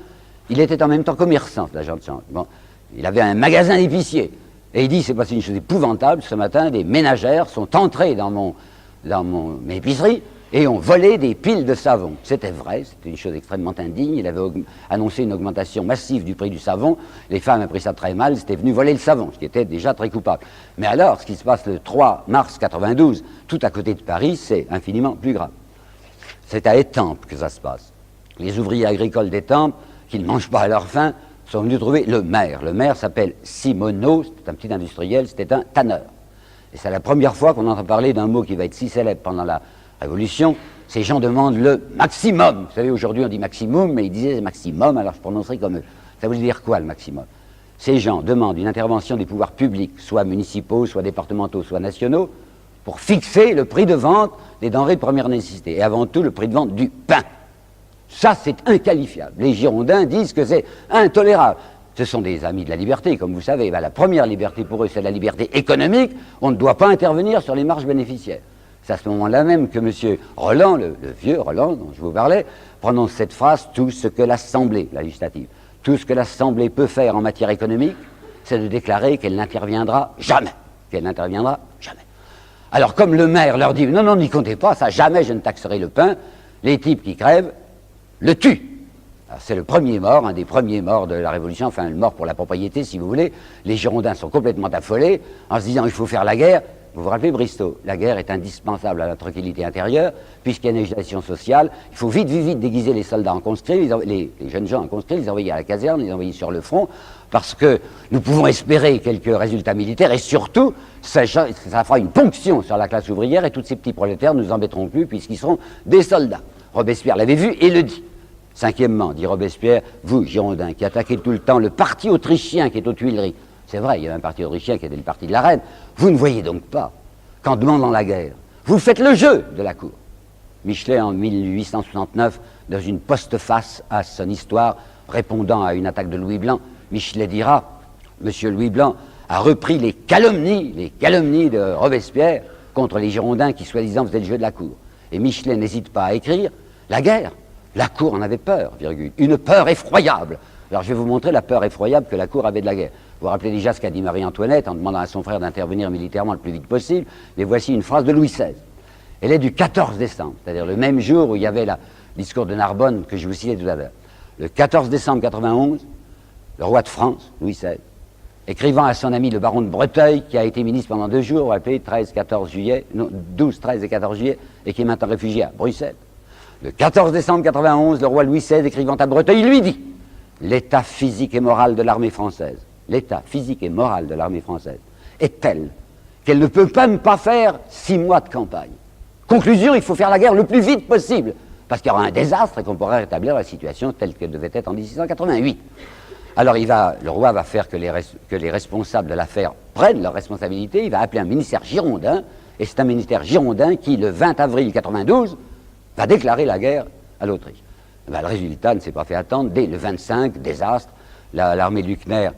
Il était en même temps commerçant, l'agent de change. Bon, il avait un magasin d'épicier. Et il dit, c'est passé une chose épouvantable, ce matin, des ménagères sont entrées dans mon épicerie et ont volé des piles de savon. C'était vrai, c'était une chose extrêmement indigne. Il avait annoncé une augmentation massive du prix du savon. Les femmes ont pris ça très mal, c'était venu voler le savon, ce qui était déjà très coupable. Mais alors, ce qui se passe le 3 mars 92, tout à côté de Paris, c'est infiniment plus grave. C'est à Étampes que ça se passe. Les ouvriers agricoles d'Étampes, qui ne mangent pas à leur faim, sont venus trouver le maire. Le maire s'appelle Simoneau, c'était un petit industriel, c'était un tanneur. Et c'est la première fois qu'on entend parler d'un mot qui va être si célèbre pendant la Révolution. Ces gens demandent le maximum. Vous savez, aujourd'hui on dit maximum, mais ils disaient maximum, alors je prononcerai comme eux. Ça veut dire quoi le maximum? Ces gens demandent une intervention des pouvoirs publics, soit municipaux, soit départementaux, soit nationaux, pour fixer le prix de vente des denrées de première nécessité, et avant tout le prix de vente du pain. Ça, c'est inqualifiable. Les Girondins disent que c'est intolérable. Ce sont des amis de la liberté, comme vous savez. Ben, la première liberté pour eux, c'est la liberté économique. On ne doit pas intervenir sur les marges bénéficiaires. C'est à ce moment-là même que M. Roland, le vieux Roland dont je vous parlais, prononce cette phrase: tout ce que l'Assemblée, la législative, tout ce que l'Assemblée peut faire en matière économique, c'est de déclarer qu'elle n'interviendra jamais. Qu'elle n'interviendra jamais. Alors, comme le maire leur dit: non, non, n'y comptez pas, ça, jamais je ne taxerai le pain, les types qui crèvent le tuent. C'est le premier mort, un des premiers morts de la Révolution, enfin le mort pour la propriété, si vous voulez. Les Girondins sont complètement affolés en se disant: il faut faire la guerre. Vous vous rappelez Bristow, la guerre est indispensable à la tranquillité intérieure, puisqu'il y a une agitation sociale. Il faut vite, vite, vite déguiser les soldats en conscrits, les jeunes gens en conscrits, les envoyer à la caserne, les envoyer sur le front, parce que nous pouvons espérer quelques résultats militaires, et surtout, ça fera une ponction sur la classe ouvrière, et tous ces petits prolétaires ne nous embêteront plus, puisqu'ils seront des soldats. Robespierre l'avait vu et le dit. Cinquièmement, dit Robespierre, vous, Girondins, qui attaquez tout le temps le parti autrichien qui est aux Tuileries, c'est vrai, il y avait un parti autrichien qui était le parti de la reine, vous ne voyez donc pas qu'en demandant la guerre, vous faites le jeu de la cour. Michelet, en 1869, dans une postface à son histoire, répondant à une attaque de Louis Blanc, Michelet dira: Monsieur Louis Blanc a repris les calomnies de Robespierre contre les Girondins qui, soi-disant, faisaient le jeu de la cour. Et Michelet n'hésite pas à écrire: la guerre, la cour en avait peur, virgule, une peur effroyable. Alors je vais vous montrer la peur effroyable que la cour avait de la guerre. Vous vous rappelez déjà ce qu'a dit Marie-Antoinette en demandant à son frère d'intervenir militairement le plus vite possible, mais voici une phrase de Louis XVI. Elle est du 14 décembre, c'est-à-dire le même jour où il y avait le discours de Narbonne que je vous citais tout à l'heure. Le 14 décembre 91, le roi de France, Louis XVI, écrivant à son ami le baron de Breteuil, qui a été ministre pendant 2 jours, vous vous rappelez, 12, 13 et 14 juillet, et qui est maintenant réfugié à Bruxelles. Le 14 décembre 91, le roi Louis XVI, écrivant à Breteuil, lui dit: l'état physique et moral de l'armée française, l'état physique et moral de l'armée française est tel qu'elle ne peut même pas faire 6 mois de campagne. Conclusion, il faut faire la guerre le plus vite possible, parce qu'il y aura un désastre et qu'on pourra rétablir la situation telle qu'elle devait être en 1688. Alors le roi va faire que les responsables de l'affaire prennent leurs responsabilités, il va appeler un ministère girondin, et c'est un ministère girondin qui, le 20 avril 92, va déclarer la guerre à l'Autriche. Ben, le résultat ne s'est pas fait attendre. Dès le 25, désastre, l'armée de Luckner,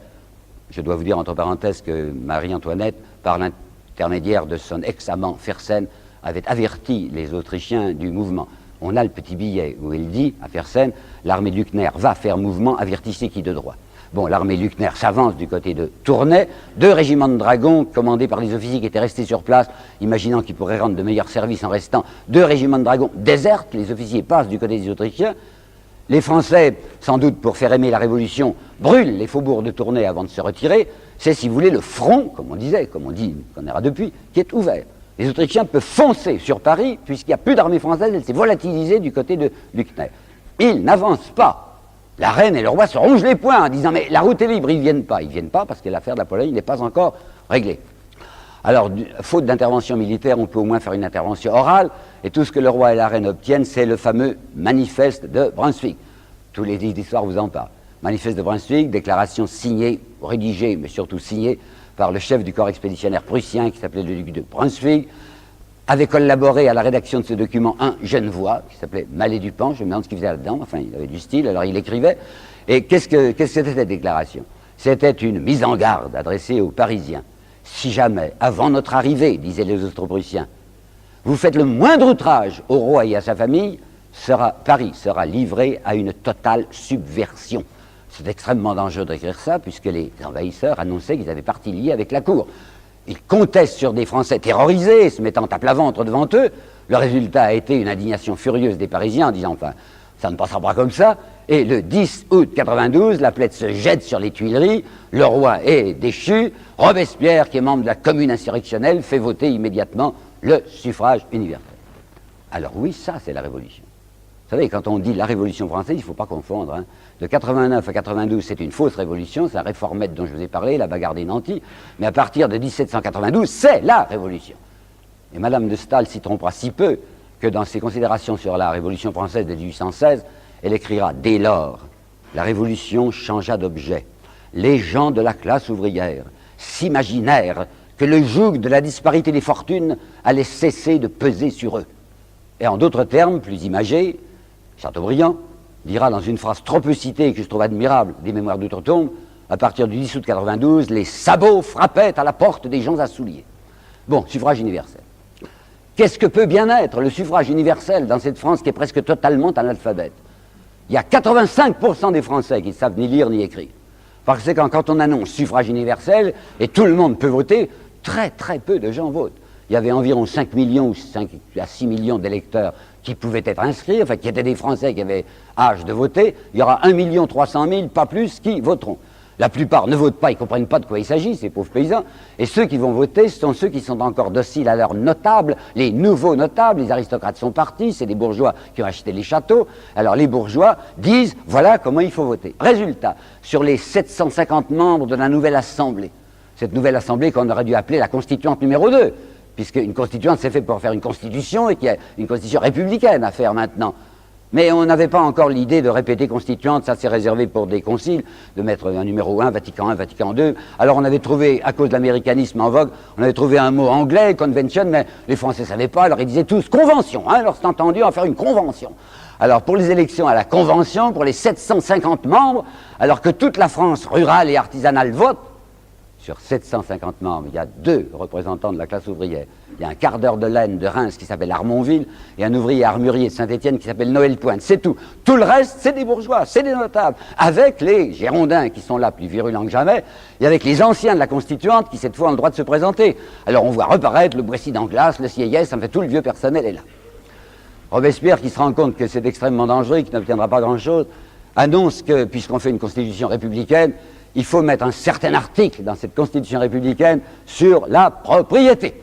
je dois vous dire entre parenthèses que Marie-Antoinette, par l'intermédiaire de son ex-amant Fersen, avait averti les Autrichiens du mouvement. On a le petit billet où il dit à Fersen: l'armée de Luckner va faire mouvement, avertissez qui de droit. Bon, l'armée de Luckner s'avance du côté de Tournai, 2 régiments de dragons commandés par les officiers qui étaient restés sur place, imaginant qu'ils pourraient rendre de meilleurs services en restant. 2 régiments de dragons désertent, les officiers passent du côté des Autrichiens. Les Français, sans doute pour faire aimer la Révolution, brûlent les faubourgs de Tournai avant de se retirer. C'est, si vous voulez, le front, comme on disait, comme on dit qu'on ira depuis, qui est ouvert. Les Autrichiens peuvent foncer sur Paris, puisqu'il n'y a plus d'armée française, elle s'est volatilisée du côté de Luckner. Ils n'avancent pas. La reine et le roi se rongent les poings en disant: mais la route est libre, ils ne viennent pas. Ils ne viennent pas parce que l'affaire de la Pologne n'est pas encore réglée. Alors, faute d'intervention militaire, on peut au moins faire une intervention orale, et tout ce que le roi et la reine obtiennent, c'est le fameux manifeste de Brunswick. Tous les livres d'histoire vous en parlent. Manifeste de Brunswick, déclaration signée, rédigée, mais surtout signée par le chef du corps expéditionnaire prussien qui s'appelait le duc de Brunswick. Avait collaboré à la rédaction de ce document un Genevois qui s'appelait Mallet-Dupan, je me demande ce qu'il faisait là-dedans, enfin il avait du style, alors il écrivait. Et qu'est-ce que c'était cette déclaration? C'était une mise en garde adressée aux Parisiens. Si jamais, avant notre arrivée, disaient les Austro-Prussiens, vous faites le moindre outrage au roi et à sa famille, Paris sera livré à une totale subversion. C'est extrêmement dangereux d'écrire ça, puisque les envahisseurs annonçaient qu'ils avaient partie liée avec la cour. Ils comptaient sur des Français terrorisés, se mettant à plat ventre devant eux. Le résultat a été une indignation furieuse des Parisiens en disant: enfin, ça ne passera pas comme ça. Et le 10 août 92, la plaide se jette sur les Tuileries, le roi est déchu, Robespierre, qui est membre de la commune insurrectionnelle, fait voter immédiatement le suffrage universel. Alors oui, ça c'est la Révolution. Vous savez, quand on dit la Révolution française, il ne faut pas confondre. Hein. De 89 à 92, c'est une fausse révolution, c'est un réformette dont je vous ai parlé, la bagarre des nantis. Mais à partir de 1792, c'est la Révolution. Et Madame de Staël s'y trompera si peu que dans ses considérations sur la Révolution française de 1816, elle écrira « Dès lors, la Révolution changea d'objet. Les gens de la classe ouvrière s'imaginèrent que le joug de la disparité des fortunes allait cesser de peser sur eux. » Et en d'autres termes, plus imagés, Chateaubriand dira dans une phrase trop peu citée que je trouve admirable des Mémoires d'Outre-Tombe, à partir du 10 août 92, les sabots frappaient à la porte des gens à souliers. Bon, suffrage universel. Qu'est-ce que peut bien être le suffrage universel dans cette France qui est presque totalement analphabète? Il y a 85% des Français qui ne savent ni lire ni écrire. Parce que quand on annonce suffrage universel et tout le monde peut voter, très très peu de gens votent. Il y avait environ 5 millions ou 5 à 6 millions d'électeurs qui pouvaient être inscrits, enfin qui étaient des Français qui avaient âge de voter. Il y aura 1 300 000, pas plus, qui voteront. La plupart ne votent pas, ils ne comprennent pas de quoi il s'agit, ces pauvres paysans. Et ceux qui vont voter, ce sont ceux qui sont encore dociles à leurs notables, les nouveaux notables. Les aristocrates sont partis, c'est des bourgeois qui ont acheté les châteaux. Alors les bourgeois disent, voilà comment il faut voter. Résultat, sur les 750 membres de la nouvelle Assemblée, cette nouvelle Assemblée qu'on aurait dû appeler la Constituante numéro 2, puisque une Constituante c'est fait pour faire une Constitution et qu'il y a une Constitution républicaine à faire maintenant. Mais on n'avait pas encore l'idée de répéter constituante, ça c'est réservé pour des conciles, de mettre un numéro 1, Vatican I, Vatican II. Alors on avait trouvé, à cause de l'américanisme en vogue, on avait trouvé un mot anglais, convention, mais les Français ne savaient pas, alors ils disaient tous convention, hein, alors c'est entendu, on va faire une convention. Alors pour les élections à la convention, pour les 750 membres, alors que toute la France rurale et artisanale vote, sur 750 membres, il y a 2 représentants de la classe ouvrière. Il y a un quart d'heure de laine de Reims qui s'appelle Armonville et un ouvrier armurier de Saint-Étienne qui s'appelle Noël Pointe. C'est tout. Tout le reste, c'est des bourgeois, c'est des notables. Avec les Girondins qui sont là plus virulents que jamais et avec les anciens de la Constituante qui cette fois ont le droit de se présenter. Alors on voit reparaître le Brécy d'Anglas, le Sieyès, en fait tout le vieux personnel est là. Robespierre, qui se rend compte que c'est extrêmement dangereux, qu'il n'obtiendra pas grand-chose, annonce que, puisqu'on fait une constitution républicaine, il faut mettre un certain article dans cette constitution républicaine sur la propriété.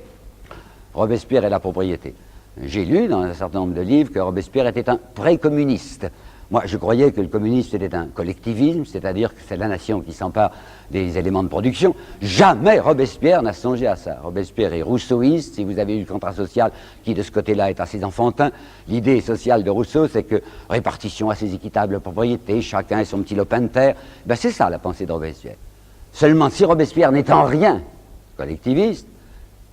Robespierre et la propriété. J'ai lu dans un certain nombre de livres que Robespierre était un pré-communiste. Moi, je croyais que le communisme était un collectivisme, c'est-à-dire que c'est la nation qui s'empare des éléments de production. Jamais Robespierre n'a songé à ça. Robespierre est rousseauiste. Si vous avez eu le contrat social qui, de ce côté-là, est assez enfantin, l'idée sociale de Rousseau, c'est que répartition assez équitable de propriété, chacun et son petit lopin de terre. Ben, c'est ça la pensée de Robespierre. Seulement, si Robespierre n'est en rien collectiviste,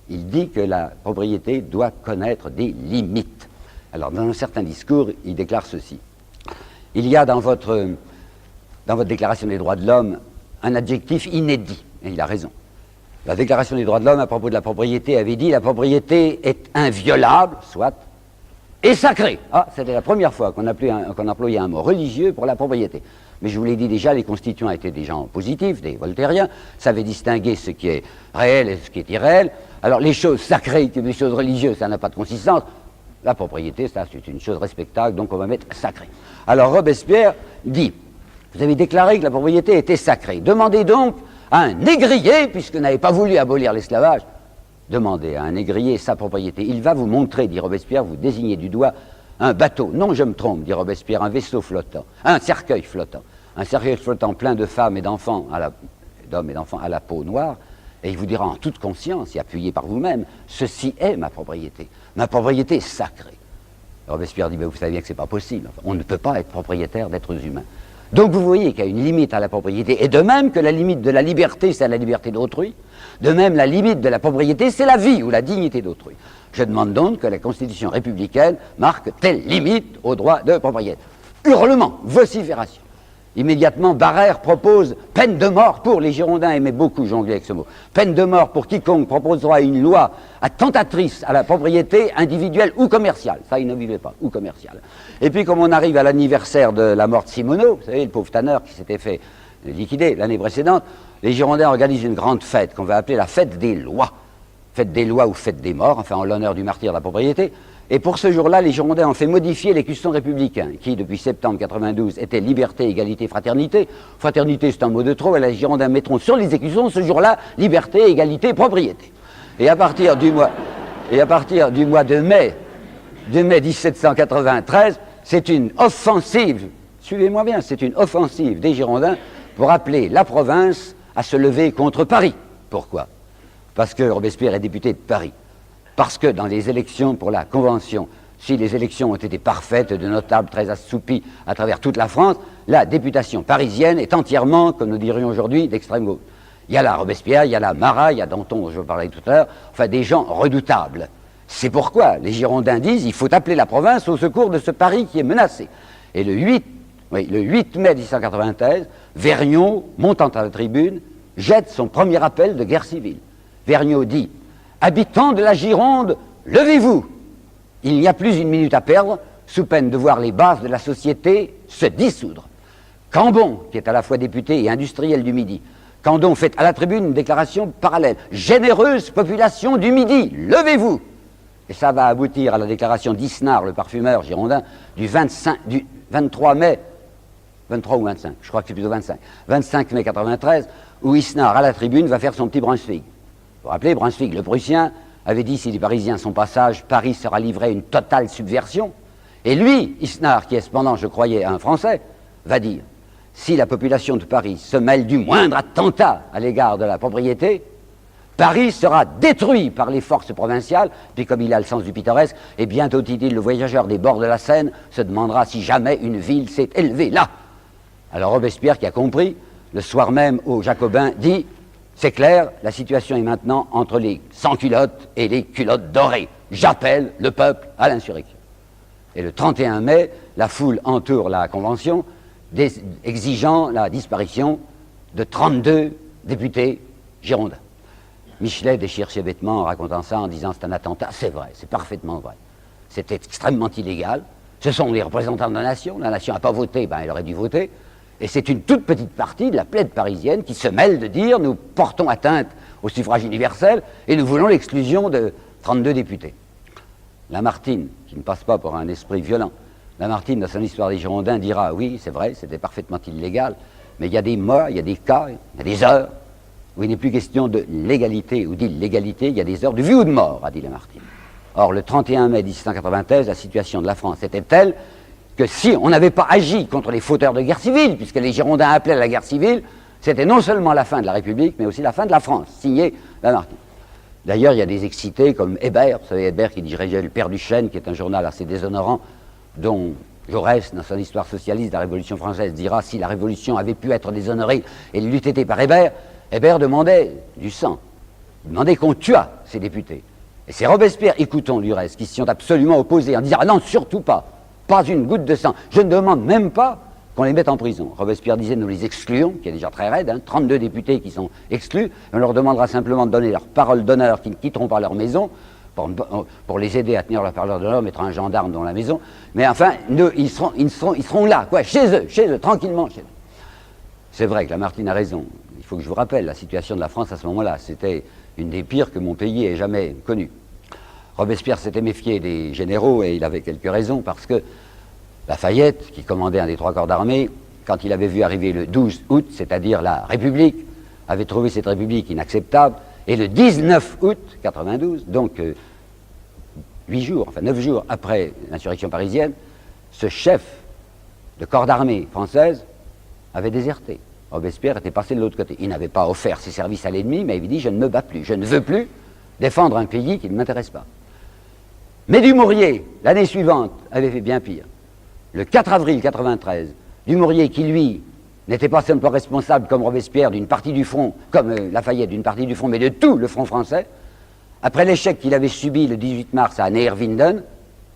il dit que la propriété doit connaître des limites. Alors, dans un certain discours, il déclare ceci. Il y a dans votre déclaration des droits de l'homme un adjectif inédit, et il a raison. La déclaration des droits de l'homme à propos de la propriété avait dit « la propriété est inviolable, soit, et sacrée ». Ah, c'était la première fois qu'on employait un mot religieux pour la propriété. Mais je vous l'ai dit déjà, les constituants étaient des gens positifs, des voltairiens, savaient distinguer ce qui est réel et ce qui est irréel. Alors les choses sacrées, les choses religieuses, ça n'a pas de consistance. La propriété, ça, c'est une chose respectable, donc on va mettre sacré. Alors Robespierre dit, vous avez déclaré que la propriété était sacrée. Demandez donc à un négrier, puisque vous n'avez pas voulu abolir l'esclavage, demandez à un négrier sa propriété. Il va vous montrer, dit Robespierre, vous désignez du doigt un bateau. Non, je me trompe, dit Robespierre, un vaisseau flottant, un cercueil flottant. Un cercueil flottant plein de femmes et d'enfants, d'hommes et d'enfants à la peau noire, et il vous dira en toute conscience et appuyé par vous-même, ceci est ma propriété. Ma propriété est sacrée. Robespierre dit, mais vous savez bien que ce n'est pas possible. Enfin, on ne peut pas être propriétaire d'êtres humains. Donc vous voyez qu'il y a une limite à la propriété. Et de même que la limite de la liberté, c'est la liberté d'autrui, de même la limite de la propriété, c'est la vie ou la dignité d'autrui. Je demande donc que la Constitution républicaine marque telle limite au droit de propriété. Hurlement, vocifération. Immédiatement, Barrère propose peine de mort pour, les Girondins aimaient beaucoup jongler avec ce mot, peine de mort pour quiconque proposera une loi attentatrice à la propriété individuelle ou commerciale. Ça, il ne vivait pas, ou commerciale. Et puis, comme on arrive à l'anniversaire de la mort de Simoneau, vous savez, le pauvre tanneur qui s'était fait liquider l'année précédente, les Girondins organisent une grande fête qu'on va appeler la fête des lois. Fête des lois ou fête des morts, enfin en l'honneur du martyr de la propriété. Et pour ce jour-là, les Girondins ont fait modifier les custons républicains, qui, depuis septembre 92, étaient liberté, égalité, fraternité. Fraternité, c'est un mot de trop, et les Girondins mettront sur les écussons, ce jour-là, liberté, égalité, propriété. Et à partir du mois de mai 1793, c'est une offensive, suivez-moi bien, c'est une offensive des Girondins pour appeler la province à se lever contre Paris. Pourquoi? Parce que Robespierre est député de Paris. Parce que dans les élections pour la Convention, si les élections ont été parfaites, de notables très assoupis à travers toute la France, la députation parisienne est entièrement, comme nous dirions aujourd'hui, d'extrême gauche. Il y a là Robespierre, il y a là Marat, il y a Danton, dont je vous parlais tout à l'heure, enfin des gens redoutables. C'est pourquoi les Girondins disent il faut appeler la province au secours de ce Paris qui est menacé. Et le 8 mai 1893, Vergniaud, montant à la tribune, jette son premier appel de guerre civile. Vergniaud dit « Habitants de la Gironde, levez-vous ! Il n'y a plus une minute à perdre, sous peine de voir les bases de la société se dissoudre. » Cambon, qui est à la fois député et industriel du Midi, Cambon fait à la tribune une déclaration parallèle. « Généreuse population du Midi, levez-vous !» Et ça va aboutir à la déclaration d'Isnard, le parfumeur girondin, du 23 mai, 23 ou 25, je crois que c'est plutôt 25 mai 93, où Isnard, à la tribune, va faire son petit Brunswick. Vous vous rappelez, Brunswick, le Prussien, avait dit si les Parisiens sont pas sages, Paris sera livré à une totale subversion. Et lui, Isnard, qui est cependant, je croyais, un Français, va dire si la population de Paris se mêle du moindre attentat à l'égard de la propriété, Paris sera détruit par les forces provinciales, puis comme il a le sens du pittoresque, et bientôt, dit-il, le voyageur des bords de la Seine se demandera si jamais une ville s'est élevée là. Alors Robespierre, qui a compris, le soir même aux Jacobins, dit « C'est clair, la situation est maintenant entre les sans-culottes et les culottes dorées. J'appelle le peuple à l'insurrection. » Et le 31 mai, la foule entoure la Convention, exigeant la disparition de 32 députés girondins. Michelet déchire ses vêtements en racontant ça, en disant c'est un attentat. C'est vrai, c'est parfaitement vrai. C'était extrêmement illégal. Ce sont les représentants de la nation n'a pas voté, ben elle aurait dû voter. Et c'est une toute petite partie de la plaide parisienne qui se mêle de dire nous portons atteinte au suffrage universel et nous voulons l'exclusion de 32 députés. Lamartine, qui ne passe pas pour un esprit violent, Lamartine, dans son histoire des Girondins, dira oui, c'est vrai, c'était parfaitement illégal, mais il y a des mois, il y a des cas, il y a des heures où il n'est plus question de légalité ou d'illégalité, il y a des heures de vie ou de mort, a dit Lamartine. Or, le 31 mai 1893, la situation de la France était telle que si on n'avait pas agi contre les fauteurs de guerre civile, puisque les Girondins appelaient à la guerre civile, c'était non seulement la fin de la République, mais aussi la fin de la France, signé Lamartine. D'ailleurs, il y a des excités comme Hébert, vous savez, Hébert qui dirigeait le Père du Chêne, qui est un journal assez déshonorant, dont Jaurès, dans son histoire socialiste de la Révolution française, dira si la Révolution avait pu être déshonorée et l'eût été par Hébert, Hébert demandait du sang, demandait qu'on tuât ces députés. Et c'est Robespierre, écoutons du reste, qui s'y sont absolument opposés en disant ah non, surtout pas une goutte de sang, je ne demande même pas qu'on les mette en prison. Robespierre disait nous les excluons, qui est déjà très raide, 32 députés qui sont exclus, on leur demandera simplement de donner leur parole d'honneur qu'ils ne quitteront pas leur maison, pour les aider à tenir leur parole d'honneur, mettre un gendarme dans la maison, mais enfin, ils seront là, quoi, chez eux, tranquillement chez eux. C'est vrai que Lamartine a raison, il faut que je vous rappelle, la situation de la France à ce moment-là, c'était une des pires que mon pays ait jamais connue. Robespierre s'était méfié des généraux, et il avait quelques raisons, parce que Lafayette, qui commandait un des 3 corps d'armée, quand il avait vu arriver le 12 août, c'est-à-dire la République, avait trouvé cette République inacceptable, et le 19 août 92, donc 9 jours après l'insurrection parisienne, ce chef de corps d'armée française avait déserté. Robespierre était passé de l'autre côté. Il n'avait pas offert ses services à l'ennemi, mais il dit « je ne me bats plus, je ne veux plus défendre un pays qui ne m'intéresse pas ». Mais Dumouriez, l'année suivante, avait fait bien pire. Le 4 avril 93, Dumouriez, qui lui n'était pas simplement responsable comme Robespierre d'une partie du front, comme Lafayette d'une partie du front, mais de tout le front français, après l'échec qu'il avait subi le 18 mars à Neerwinden,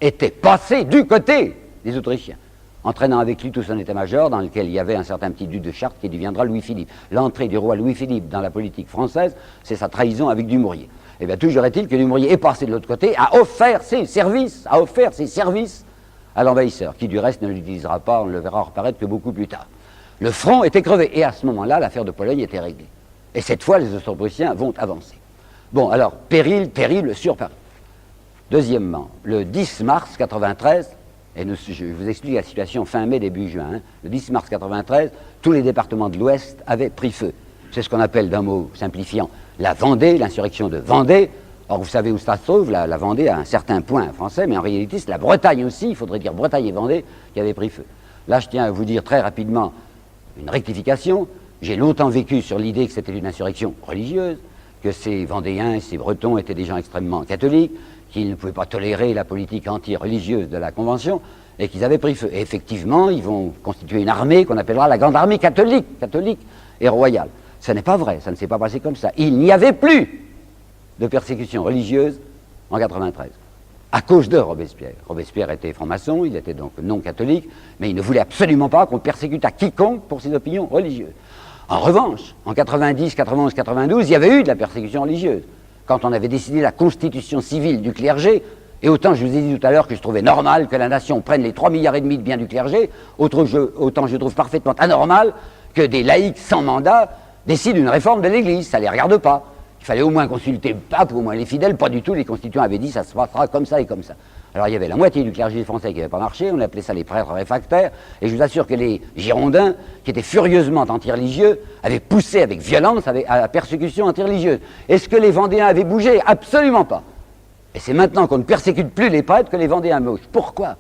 était passé du côté des Autrichiens, entraînant avec lui tout son état-major, dans lequel il y avait un certain petit duc de Chartres qui deviendra Louis-Philippe. L'entrée du roi Louis-Philippe dans la politique française, c'est sa trahison avec Dumouriez. Eh bien, toujours est-il que Dumouriez est passé de l'autre côté, a offert ses services à l'envahisseur, qui du reste ne l'utilisera pas, on le verra reparaître que beaucoup plus tard. Le front était crevé, et à ce moment-là, l'affaire de Pologne était réglée. Et cette fois, les Austro-Prussiens vont avancer. Bon, alors, péril terrible sur Paris. Deuxièmement, le 10 mars 93, et je vous explique la situation fin mai, début juin, le 10 mars 93, tous les départements de l'Ouest avaient pris feu. C'est ce qu'on appelle, d'un mot simplifiant, la Vendée, l'insurrection de Vendée, Or, vous savez où ça se trouve, la Vendée à un certain point français, mais en réalité, c'est la Bretagne aussi, il faudrait dire Bretagne et Vendée, qui avait pris feu. Là, je tiens à vous dire très rapidement une rectification. J'ai longtemps vécu sur l'idée que c'était une insurrection religieuse, que ces Vendéens et ces Bretons étaient des gens extrêmement catholiques, qu'ils ne pouvaient pas tolérer la politique anti-religieuse de la Convention, et qu'ils avaient pris feu. Et effectivement, ils vont constituer une armée qu'on appellera la Grande Armée catholique et royale. Ce n'est pas vrai, ça ne s'est pas passé comme ça. Il n'y avait plus de persécution religieuse en 93, à cause de Robespierre. Robespierre était franc-maçon, il était donc non catholique, mais il ne voulait absolument pas qu'on persécute à quiconque pour ses opinions religieuses. En revanche, en 90, 91, 92, il y avait eu de la persécution religieuse. Quand on avait décidé la constitution civile du clergé, et autant je vous ai dit tout à l'heure que je trouvais normal que la nation prenne les 3,5 milliards de biens du clergé, autant je trouve parfaitement anormal que des laïcs sans mandat décident une réforme de l'Église. Ça ne les regarde pas. Il fallait au moins consulter le pape, ou au moins les fidèles. Pas du tout, les constituants avaient dit ça se passera comme ça et comme ça. Alors il y avait la moitié du clergé français qui n'avait pas marché, on appelait ça les prêtres réfractaires, et je vous assure que les Girondins, qui étaient furieusement anti-religieux, avaient poussé avec violence à la persécution anti-religieuse. Est-ce que les Vendéens avaient bougé? Absolument pas. Et c'est maintenant qu'on ne persécute plus les prêtres que les Vendéens bougent. Pourquoi?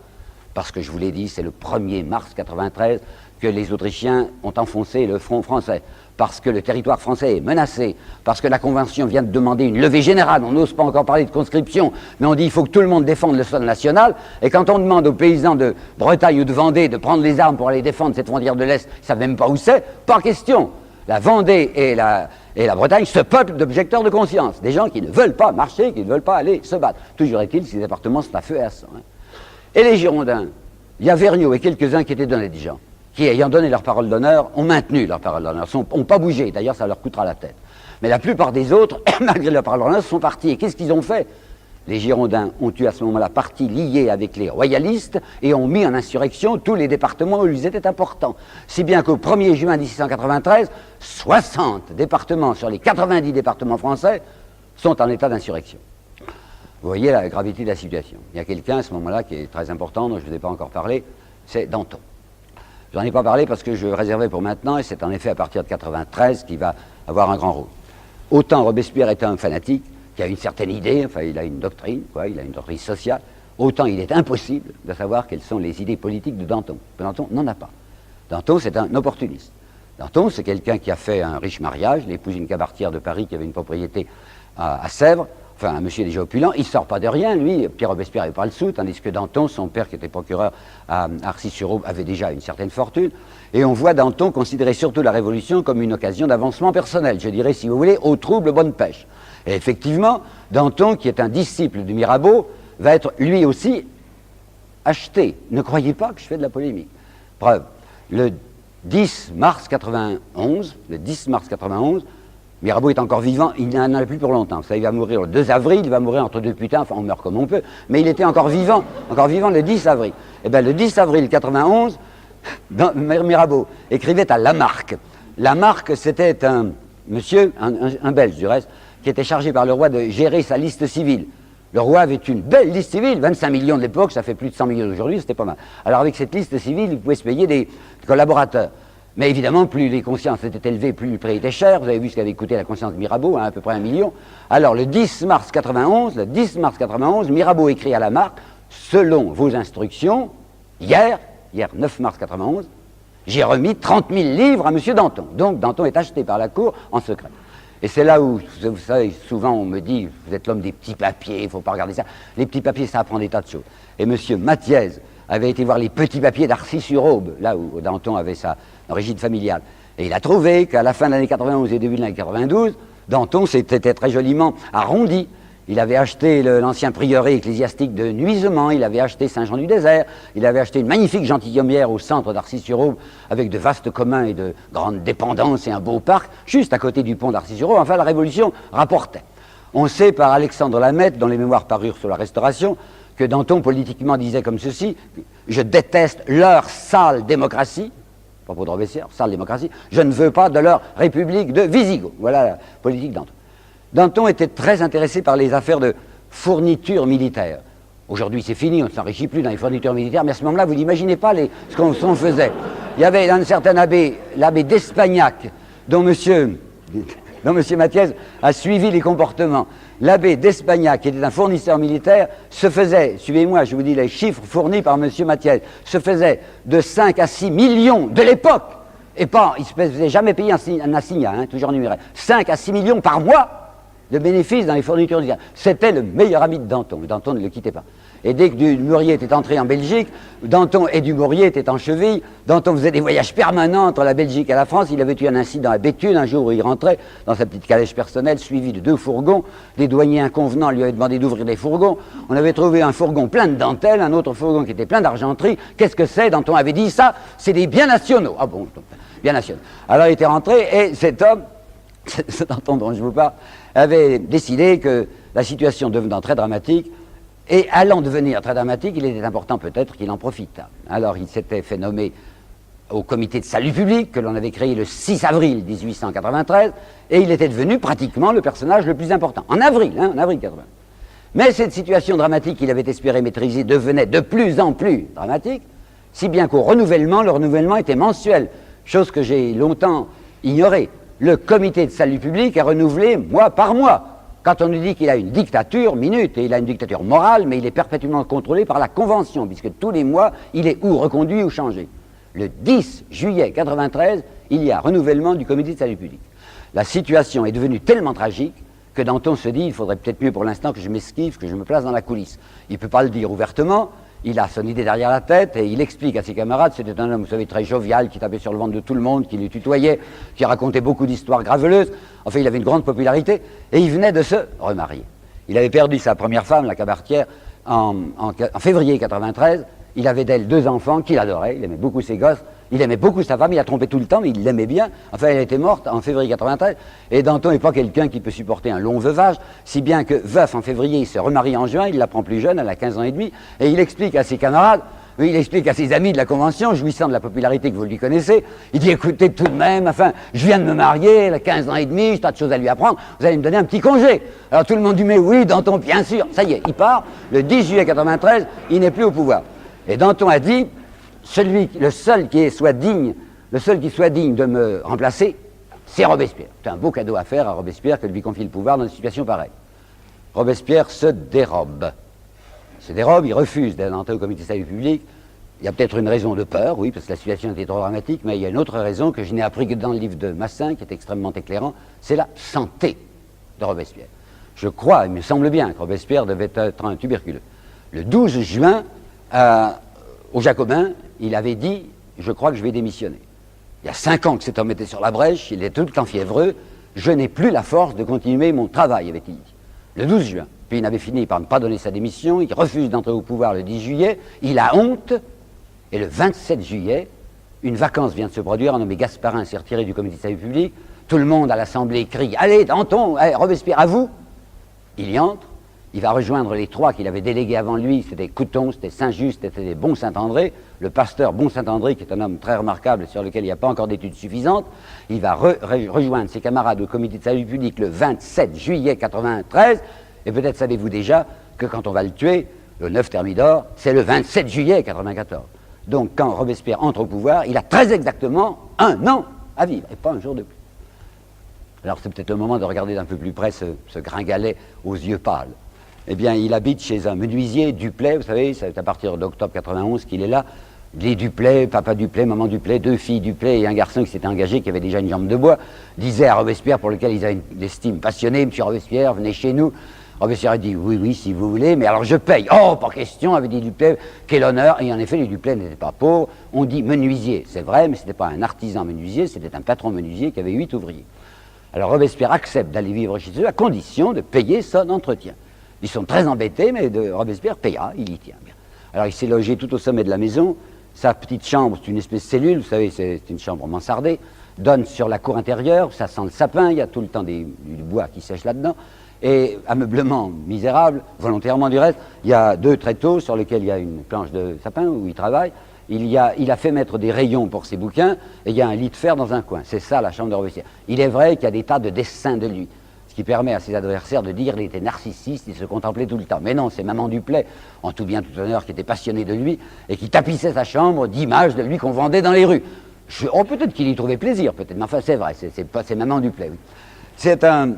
Parce que je vous l'ai dit, c'est le 1er mars 93 que les Autrichiens ont enfoncé le front français. Parce que le territoire français est menacé, parce que la Convention vient de demander une levée générale, on n'ose pas encore parler de conscription, mais on dit qu'il faut que tout le monde défende le sol national, et quand on demande aux paysans de Bretagne ou de Vendée de prendre les armes pour aller défendre cette frontière de l'Est, ils ne savent même pas où c'est, pas question. La Vendée et la Bretagne se peuplent d'objecteurs de conscience, des gens qui ne veulent pas marcher, qui ne veulent pas aller se battre. Toujours est-il, ces départements sont à feu et à sang. Et les Girondins, il y a Vergniaud et quelques-uns qui étaient d'honnêtes gens, qui, ayant donné leur parole d'honneur, ont maintenu leur parole d'honneur, n'ont pas bougé, d'ailleurs ça leur coûtera la tête. Mais la plupart des autres, malgré leur parole d'honneur, sont partis. Et qu'est-ce qu'ils ont fait? Les Girondins ont eu à ce moment-là parti lié avec les royalistes et ont mis en insurrection tous les départements où ils étaient importants. Si bien qu'au 1er juin 1693, 60 départements sur les 90 départements français sont en état d'insurrection. Vous voyez la gravité de la situation. Il y a quelqu'un à ce moment-là qui est très important, dont je ne vous ai pas encore parlé, c'est Danton. Je n'en ai pas parlé parce que je réservais pour maintenant, et c'est en effet à partir de 93 qu'il va avoir un grand rôle. Autant Robespierre était un fanatique, qui a une certaine idée, enfin il a une doctrine, il a une doctrine sociale, autant il est impossible de savoir quelles sont les idées politiques de Danton. Danton n'en a pas. Danton, c'est un opportuniste. Danton, c'est quelqu'un qui a fait un riche mariage, il épouse une cabaretière de Paris qui avait une propriété à Sèvres, enfin un monsieur déjà opulent, il ne sort pas de rien, lui, Pierre Robespierre n'avait pas le sou, tandis que Danton, son père qui était procureur à Arcis-sur-Aube, avait déjà une certaine fortune, et on voit Danton considérer surtout la Révolution comme une occasion d'avancement personnel, je dirais, si vous voulez, au trouble bonne pêche. Et effectivement, Danton, qui est un disciple du Mirabeau, va être lui aussi acheté. Ne croyez pas que je fais de la polémique. Preuve, le 10 mars 91, Mirabeau est encore vivant, il n'en a plus pour longtemps. Ça, il va mourir le 2 avril, il va mourir entre deux putains, enfin on meurt comme on peut, mais il était encore vivant le 10 avril. Et bien le 10 avril 91, Mirabeau écrivait à Lamarque. Lamarque, c'était un monsieur, un Belge du reste, qui était chargé par le roi de gérer sa liste civile. Le roi avait une belle liste civile, 25 millions de l'époque, ça fait plus de 100 millions d'aujourd'hui, c'était pas mal. Alors avec cette liste civile, il pouvait se payer des collaborateurs. Mais évidemment, plus les consciences étaient élevées, plus le prix était cher. Vous avez vu ce qu'avait coûté la conscience de Mirabeau, à peu près 1 million. Alors le 10 mars 91, Mirabeau écrit à Lamarque, selon vos instructions, hier 9 mars 91, j'ai remis 30 000 livres à M. Danton. Donc Danton est acheté par la cour en secret. Et c'est là où, vous savez, souvent on me dit, vous êtes l'homme des petits papiers, il ne faut pas regarder ça. Les petits papiers, ça apprend des tas de choses. Et M. Mathiez avait été voir les petits papiers d'Arcis-sur-Aube, là où Danton avait sa origine familiale. Et il a trouvé qu'à la fin de l'année 91 et début de l'année 92, Danton s'était très joliment arrondi. Il avait acheté l'ancien prieuré ecclésiastique de Nuisements, il avait acheté Saint-Jean-du-Désert, il avait acheté une magnifique gentilhommière au centre d'Arcis-sur-Aube avec de vastes communs et de grandes dépendances et un beau parc, juste à côté du pont d'Arcis-sur-Aube. Enfin, la Révolution rapportait. On sait par Alexandre Lameth, dont les mémoires parurent sur la Restauration, que Danton politiquement disait comme ceci: je déteste leur sale démocratie, à propos de Robespierre, sale démocratie, je ne veux pas de leur république de Visigoth. Voilà la politique Danton. Danton était très intéressé par les affaires de fournitures militaires. Aujourd'hui, c'est fini, on ne s'enrichit plus dans les fournitures militaires, mais à ce moment-là, vous n'imaginez pas ce qu'on faisait. Il y avait un certain abbé, l'abbé d'Espagnac, dont monsieur Mathiez a suivi les comportements. l'abbé d'Espagnac, qui était un fournisseur militaire, se faisait, suivez-moi, je vous dis les chiffres fournis par M. Mathiez, se faisait de 5 à 6 millions de l'époque, et pas, il ne se faisait jamais payer un assignat, hein, toujours numéraire, 5 à 6 millions par mois de bénéfices dans les fournitures militaires. C'était le meilleur ami de Danton, et Danton ne le quittait pas. Et dès que Dumouriez était entré en Belgique, Danton et Dumouriez étaient en cheville. Danton faisait des voyages permanents entre la Belgique et la France. Il avait eu un incident à Béthune un jour où il rentrait dans sa petite calèche personnelle, suivi de 2 fourgons. Des douaniers inconvenants lui avaient demandé d'ouvrir des fourgons. On avait trouvé un fourgon plein de dentelles, un autre fourgon qui était plein d'argenterie. Qu'est-ce que c'est? Danton avait dit ça, c'est des biens nationaux. Ah bon, biens nationaux. Alors il était rentré et cet homme, ce Danton dont je vous parle, avait décidé que la situation devenant très dramatique, et allant devenir très dramatique, il était important peut-être qu'il en profite. Alors il s'était fait nommer au comité de salut public, que l'on avait créé le 6 avril 1893, et il était devenu pratiquement le personnage le plus important. En avril 80. Mais cette situation dramatique qu'il avait espéré maîtriser devenait de plus en plus dramatique, si bien qu'au renouvellement, le renouvellement était mensuel, chose que j'ai longtemps ignorée. Le comité de salut public est renouvelé mois par mois. Quand on nous dit qu'il a une dictature, minute, et il a une dictature morale, mais il est perpétuellement contrôlé par la Convention, puisque tous les mois, il est ou reconduit ou changé. Le 10 juillet 93, il y a renouvellement du comité de salut public. La situation est devenue tellement tragique que Danton se dit, il faudrait peut-être mieux pour l'instant que je m'esquive, que je me place dans la coulisse. Il ne peut pas le dire ouvertement, il a son idée derrière la tête et il explique à ses camarades, c'était un homme, vous savez, très jovial, qui tapait sur le ventre de tout le monde, qui les tutoyait, qui racontait beaucoup d'histoires graveleuses. Enfin, il avait une grande popularité et il venait de se remarier. Il avait perdu sa première femme, la Cabaretière, en février 93. Il avait d'elle 2 enfants qu'il adorait, il aimait beaucoup ses gosses, il aimait beaucoup sa femme, il a trompé tout le temps, mais il l'aimait bien. Enfin, elle était morte en février 93, et Danton n'est pas quelqu'un qui peut supporter un long veuvage, si bien que veuf en février, il se remarie en juin, il la prend plus jeune, elle a 15 ans et demi, et il explique à ses camarades, il explique à ses amis de la Convention, jouissant de la popularité que vous lui connaissez, il dit, écoutez, tout de même, enfin, je viens de me marier, elle a 15 ans et demi, j'ai tas de choses à lui apprendre, vous allez me donner un petit congé. Alors tout le monde dit, mais oui, Danton, bien sûr, ça y est, il part, le 10 juillet 93, il n'est plus au pouvoir. Et Danton a dit, le seul qui soit digne de me remplacer, c'est Robespierre. C'est un beau cadeau à faire à Robespierre que de lui confier le pouvoir dans une situation pareille. Robespierre se dérobe. Il refuse d'entrer au comité de salut public. Il y a peut-être une raison de peur, oui, parce que la situation était trop dramatique, mais il y a une autre raison que je n'ai appris que dans le livre de Massin, qui est extrêmement éclairant, c'est la santé de Robespierre. Je crois, il me semble bien, que Robespierre devait être un tuberculeux. Le 12 juin, aux Jacobins, il avait dit « Je crois que je vais démissionner ». Il y a 5 ans que cet homme était sur la brèche, il était tout le temps fiévreux. « Je n'ai plus la force de continuer mon travail », avait-il dit. Le 12 juin. Puis il avait fini par ne pas donner sa démission, il refuse d'entrer au pouvoir le 10 juillet, il a honte, et le 27 juillet, une vacance vient de se produire, un nommé Gasparin s'est retiré du comité de salut public, tout le monde à l'Assemblée crie « Allez, Danton, allez, Robespierre, à vous !» Il y entre. Il va rejoindre les 3 qu'il avait délégués avant lui, c'était Couthon, c'était Saint-Just, c'était Bon-Saint-André, le pasteur Bon-Saint-André, qui est un homme très remarquable sur lequel il n'y a pas encore d'études suffisantes. Il va rejoindre ses camarades au comité de salut public le 27 juillet 93, et peut-être savez-vous déjà que quand on va le tuer, le 9 Thermidor, c'est le 27 juillet 94. Donc quand Robespierre entre au pouvoir, il a très exactement 1 an à vivre, et pas un jour de plus. Alors c'est peut-être le moment de regarder d'un peu plus près ce gringalet aux yeux pâles. Eh bien, il habite chez un menuisier, Duplay, vous savez, c'est à partir d'octobre 91 qu'il est là. Les Duplay, papa Duplay, maman Duplay, 2 filles Duplay et un garçon qui s'était engagé, qui avait déjà une jambe de bois, disaient à Robespierre, pour lequel ils avaient une estime passionnée, monsieur Robespierre, venez chez nous. Robespierre a dit, oui, si vous voulez, mais alors je paye. Oh, pas question, avait dit Duplay, quel honneur. Et en effet, les Duplay n'étaient pas pauvres. On dit menuisier, c'est vrai, mais ce n'était pas un artisan menuisier, c'était un patron menuisier qui avait 8 ouvriers. Alors Robespierre accepte d'aller vivre chez eux à condition de payer son entretien. Ils sont très embêtés, mais Robespierre payera, il y tient bien. Alors il s'est logé tout au sommet de la maison. Sa petite chambre, c'est une espèce de cellule, vous savez, c'est une chambre mansardée, donne sur la cour intérieure, ça sent le sapin, il y a tout le temps du bois qui sèche là-dedans. Et ameublement misérable, volontairement du reste, il y a 2 tréteaux sur lesquels il y a une planche de sapin où il travaille. Il a fait mettre des rayons pour ses bouquins, et il y a un lit de fer dans un coin. C'est ça la chambre de Robespierre. Il est vrai qu'il y a des tas de dessins de lui, ce qui permet à ses adversaires de dire qu'il était narcissiste, il se contemplait tout le temps. Mais non, c'est maman Duplay, en tout bien tout honneur, qui était passionnée de lui, et qui tapissait sa chambre d'images de lui qu'on vendait dans les rues. Peut-être qu'il y trouvait plaisir, peut-être, mais enfin c'est vrai, c'est maman Duplay. Oui. C'est un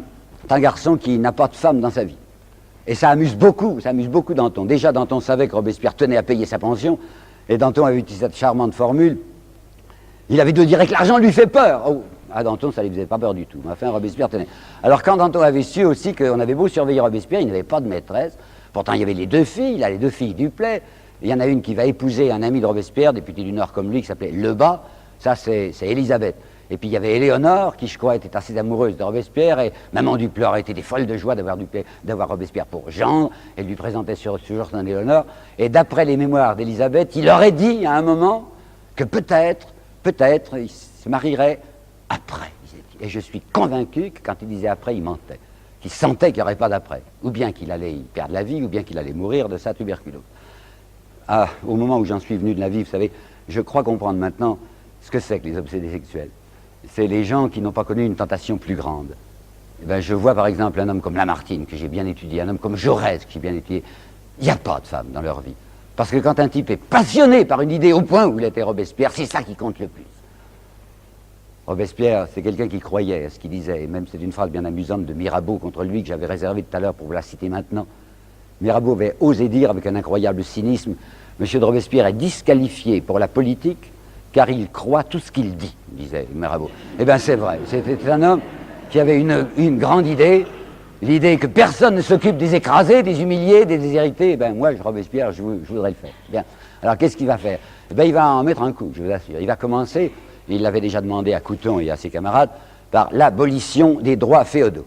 C'est un garçon qui n'a pas de femme dans sa vie. Et ça amuse beaucoup Danton. Déjà, Danton savait que Robespierre tenait à payer sa pension, et Danton avait utilisé cette charmante formule. Il avait dû dire que l'argent lui fait peur. Oh, à Danton, ça ne lui faisait pas peur du tout. Mais enfin, Robespierre tenait. Alors, quand Danton avait su aussi qu'on avait beau surveiller Robespierre, il n'avait pas de maîtresse. Pourtant, il y avait les deux filles, les deux filles Duplay. Il y en a une qui va épouser un ami de Robespierre, député du Nord comme lui, qui s'appelait Lebas. Ça, c'est Élisabeth. Et puis il y avait Éléonore, qui je crois était assez amoureuse de Robespierre, et maman Dupleur était des folles de joie d'avoir Robespierre pour gendre. Elle lui présentait sur son Éléonore. Et d'après les mémoires d'Élisabeth, il aurait dit à un moment que peut-être, il se marierait après. Et je suis convaincu que quand il disait après, il mentait. Qu'il sentait qu'il n'y aurait pas d'après. Ou bien qu'il allait y perdre la vie, ou bien qu'il allait mourir de sa tuberculose. Ah, au moment où j'en suis venu de la vie, vous savez, je crois comprendre maintenant ce que c'est que les obsédés sexuels. C'est les gens qui n'ont pas connu une tentation plus grande. Eh ben, je vois par exemple un homme comme Lamartine, que j'ai bien étudié, un homme comme Jaurès, que j'ai bien étudié. Il n'y a pas de femme dans leur vie. Parce que quand un type est passionné par une idée au point où il était Robespierre, c'est ça qui compte le plus. Robespierre, c'est quelqu'un qui croyait à ce qu'il disait, et même c'est une phrase bien amusante de Mirabeau contre lui, que j'avais réservée tout à l'heure pour vous la citer maintenant. Mirabeau avait osé dire avec un incroyable cynisme, « Monsieur de Robespierre est disqualifié pour la politique, car il croit tout ce qu'il dit », disait Mirabeau. Eh bien c'est vrai, c'était un homme qui avait une grande idée, l'idée que personne ne s'occupe des écrasés, des humiliés, des déshérités. Eh bien moi, Robespierre, je voudrais le faire. Bien. Alors qu'est-ce qu'il va faire? Eh bien il va en mettre un coup, je vous assure. Il va commencer, il l'avait déjà demandé à Couthon et à ses camarades, par l'abolition des droits féodaux.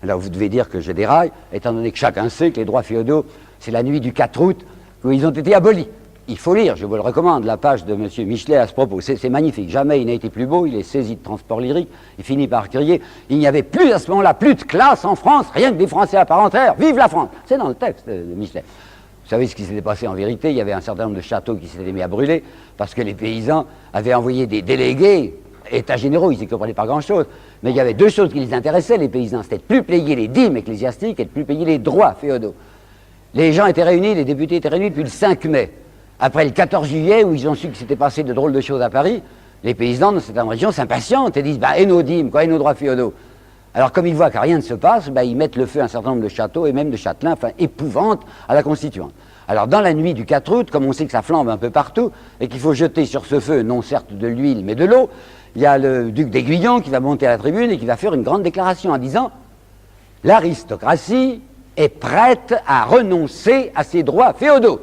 Alors vous devez dire que je déraille, étant donné que chacun sait que les droits féodaux, c'est la nuit du 4 août qu'ils ont été abolis. Il faut lire, je vous le recommande, la page de M. Michelet à ce propos. C'est magnifique. Jamais il n'a été plus beau, il est saisi de transport lyrique, il finit par crier « Il n'y avait plus à ce moment-là, plus de classe en France, rien que des Français à part entière, vive la France !» C'est dans le texte de Michelet. Vous savez ce qui s'était passé en vérité? Il y avait un certain nombre de châteaux qui s'étaient mis à brûler parce que les paysans avaient envoyé des délégués, états généraux, ils n'y comprenaient pas grand-chose. Mais il y avait deux choses qui les intéressaient, les paysans. C'était de plus payer les dîmes ecclésiastiques et de plus payer les droits féodaux. Les gens étaient réunis, les députés étaient réunis depuis le 5 mai. Après le 14 juillet, où ils ont su qu'il s'était passé de drôles de choses à Paris, les paysans de cette région s'impatientent et disent « et nos dîmes, quoi, et nos droits féodaux ?» Alors comme ils voient que rien ne se passe, ils mettent le feu à un certain nombre de châteaux et même de châtelains, enfin épouvante à la Constituante. Alors dans la nuit du 4 août, comme on sait que ça flambe un peu partout, et qu'il faut jeter sur ce feu, non certes de l'huile, mais de l'eau, il y a le duc d'Aiguillon qui va monter à la tribune et qui va faire une grande déclaration en disant « L'aristocratie est prête à renoncer à ses droits féodaux ».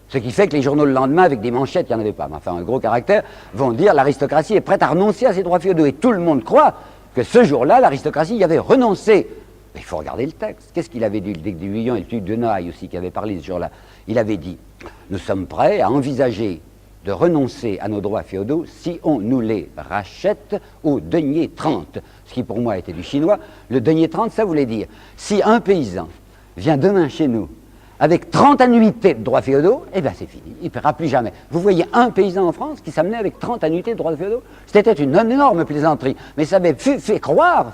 Ce qui fait que les journaux le lendemain, avec des manchettes, il n'y en avait pas, mais enfin un gros caractère, vont dire « L'aristocratie est prête à renoncer à ses droits féodaux ». Et tout le monde croit que ce jour-là, l'aristocratie y avait renoncé. Mais il faut regarder le texte. Qu'est-ce qu'il avait dit, le duc d'Aiguillon et le duc de Noailles aussi, qui avaient parlé ce jour-là? Il avait dit « Nous sommes prêts à envisager de renoncer à nos droits féodaux si on nous les rachète au denier 30. » Ce qui pour moi était du chinois. Le denier 30, ça voulait dire, si un paysan vient demain chez nous avec 30 annuités de droits féodaux, eh bien c'est fini, il ne paiera plus jamais. Vous voyez un paysan en France qui s'amenait avec 30 annuités de droits féodaux? C'était une énorme plaisanterie, mais ça avait fait croire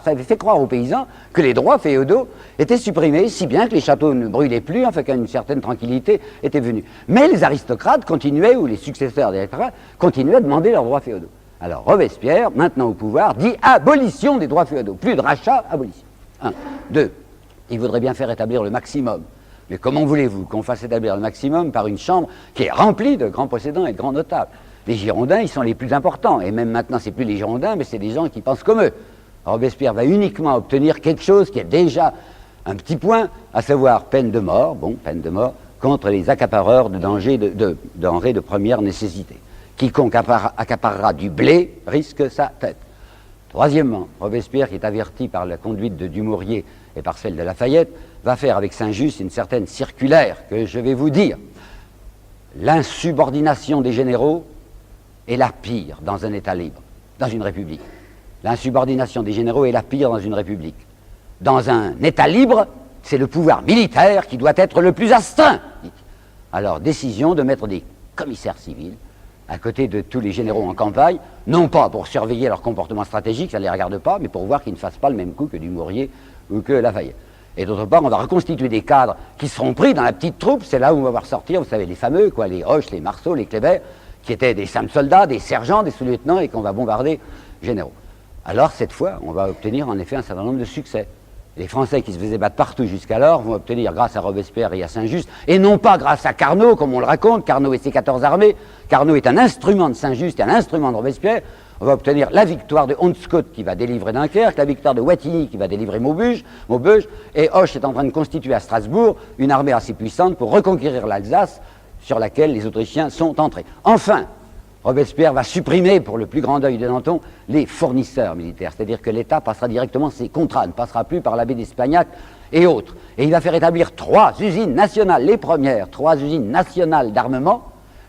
aux paysans que les droits féodaux étaient supprimés, si bien que les châteaux ne brûlaient plus, enfin qu'une certaine tranquillité était venue. Mais les aristocrates continuaient, ou les successeurs des aristocrates, continuaient à demander leurs droits féodaux. Alors Robespierre, maintenant au pouvoir, dit abolition des droits féodaux. Plus de rachat, abolition. 1. 2. Il voudrait bien faire établir le maximum. Mais comment voulez-vous qu'on fasse établir le maximum par une chambre qui est remplie de grands possédants et de grands notables? Les Girondins, ils sont les plus importants. Et même maintenant, c'est plus les Girondins, mais c'est des gens qui pensent comme eux. Robespierre va uniquement obtenir quelque chose qui est déjà un petit point, à savoir peine de mort, peine de mort, contre les accapareurs de denrées de première nécessité. Quiconque accaparera du blé risque sa tête. Troisièmement, Robespierre, qui est averti par la conduite de Dumouriez et par celle de Lafayette, va faire avec Saint-Just une certaine circulaire que je vais vous dire. L'insubordination des généraux est la pire dans un État libre, dans une république. L'insubordination des généraux est la pire dans une république. Dans un État libre, c'est le pouvoir militaire qui doit être le plus astreint. Alors, décision de mettre des commissaires civils à côté de tous les généraux en campagne, non pas pour surveiller leur comportement stratégique, ça ne les regarde pas, mais pour voir qu'ils ne fassent pas le même coup que Dumouriez ou que Lafayette. Et d'autre part, on va reconstituer des cadres qui seront pris dans la petite troupe, c'est là où on va voir sortir, vous savez, les fameux, les Hoche, les Marceau, les Kléber, qui étaient des simples soldats, des sergents, des sous-lieutenants, et qu'on va bombarder généraux. Alors, cette fois, on va obtenir en effet un certain nombre de succès. Les Français qui se faisaient battre partout jusqu'alors vont obtenir, grâce à Robespierre et à Saint-Just, et non pas grâce à Carnot, comme on le raconte, Carnot et ses 14 armées. Carnot est un instrument de Saint-Just et un instrument de Robespierre. On va obtenir la victoire de Hondscott qui va délivrer Dunkerque, la victoire de Wattignies qui va délivrer Maubeuge, et Hoche est en train de constituer à Strasbourg une armée assez puissante pour reconquérir l'Alsace, sur laquelle les Autrichiens sont entrés. Enfin, Robespierre va supprimer, pour le plus grand deuil de Danton, les fournisseurs militaires. C'est-à-dire que l'État passera directement ses contrats, ne passera plus par l'abbé d'Espagnac et autres. Et il va faire établir 3 usines nationales, les premières, 3 usines nationales d'armement,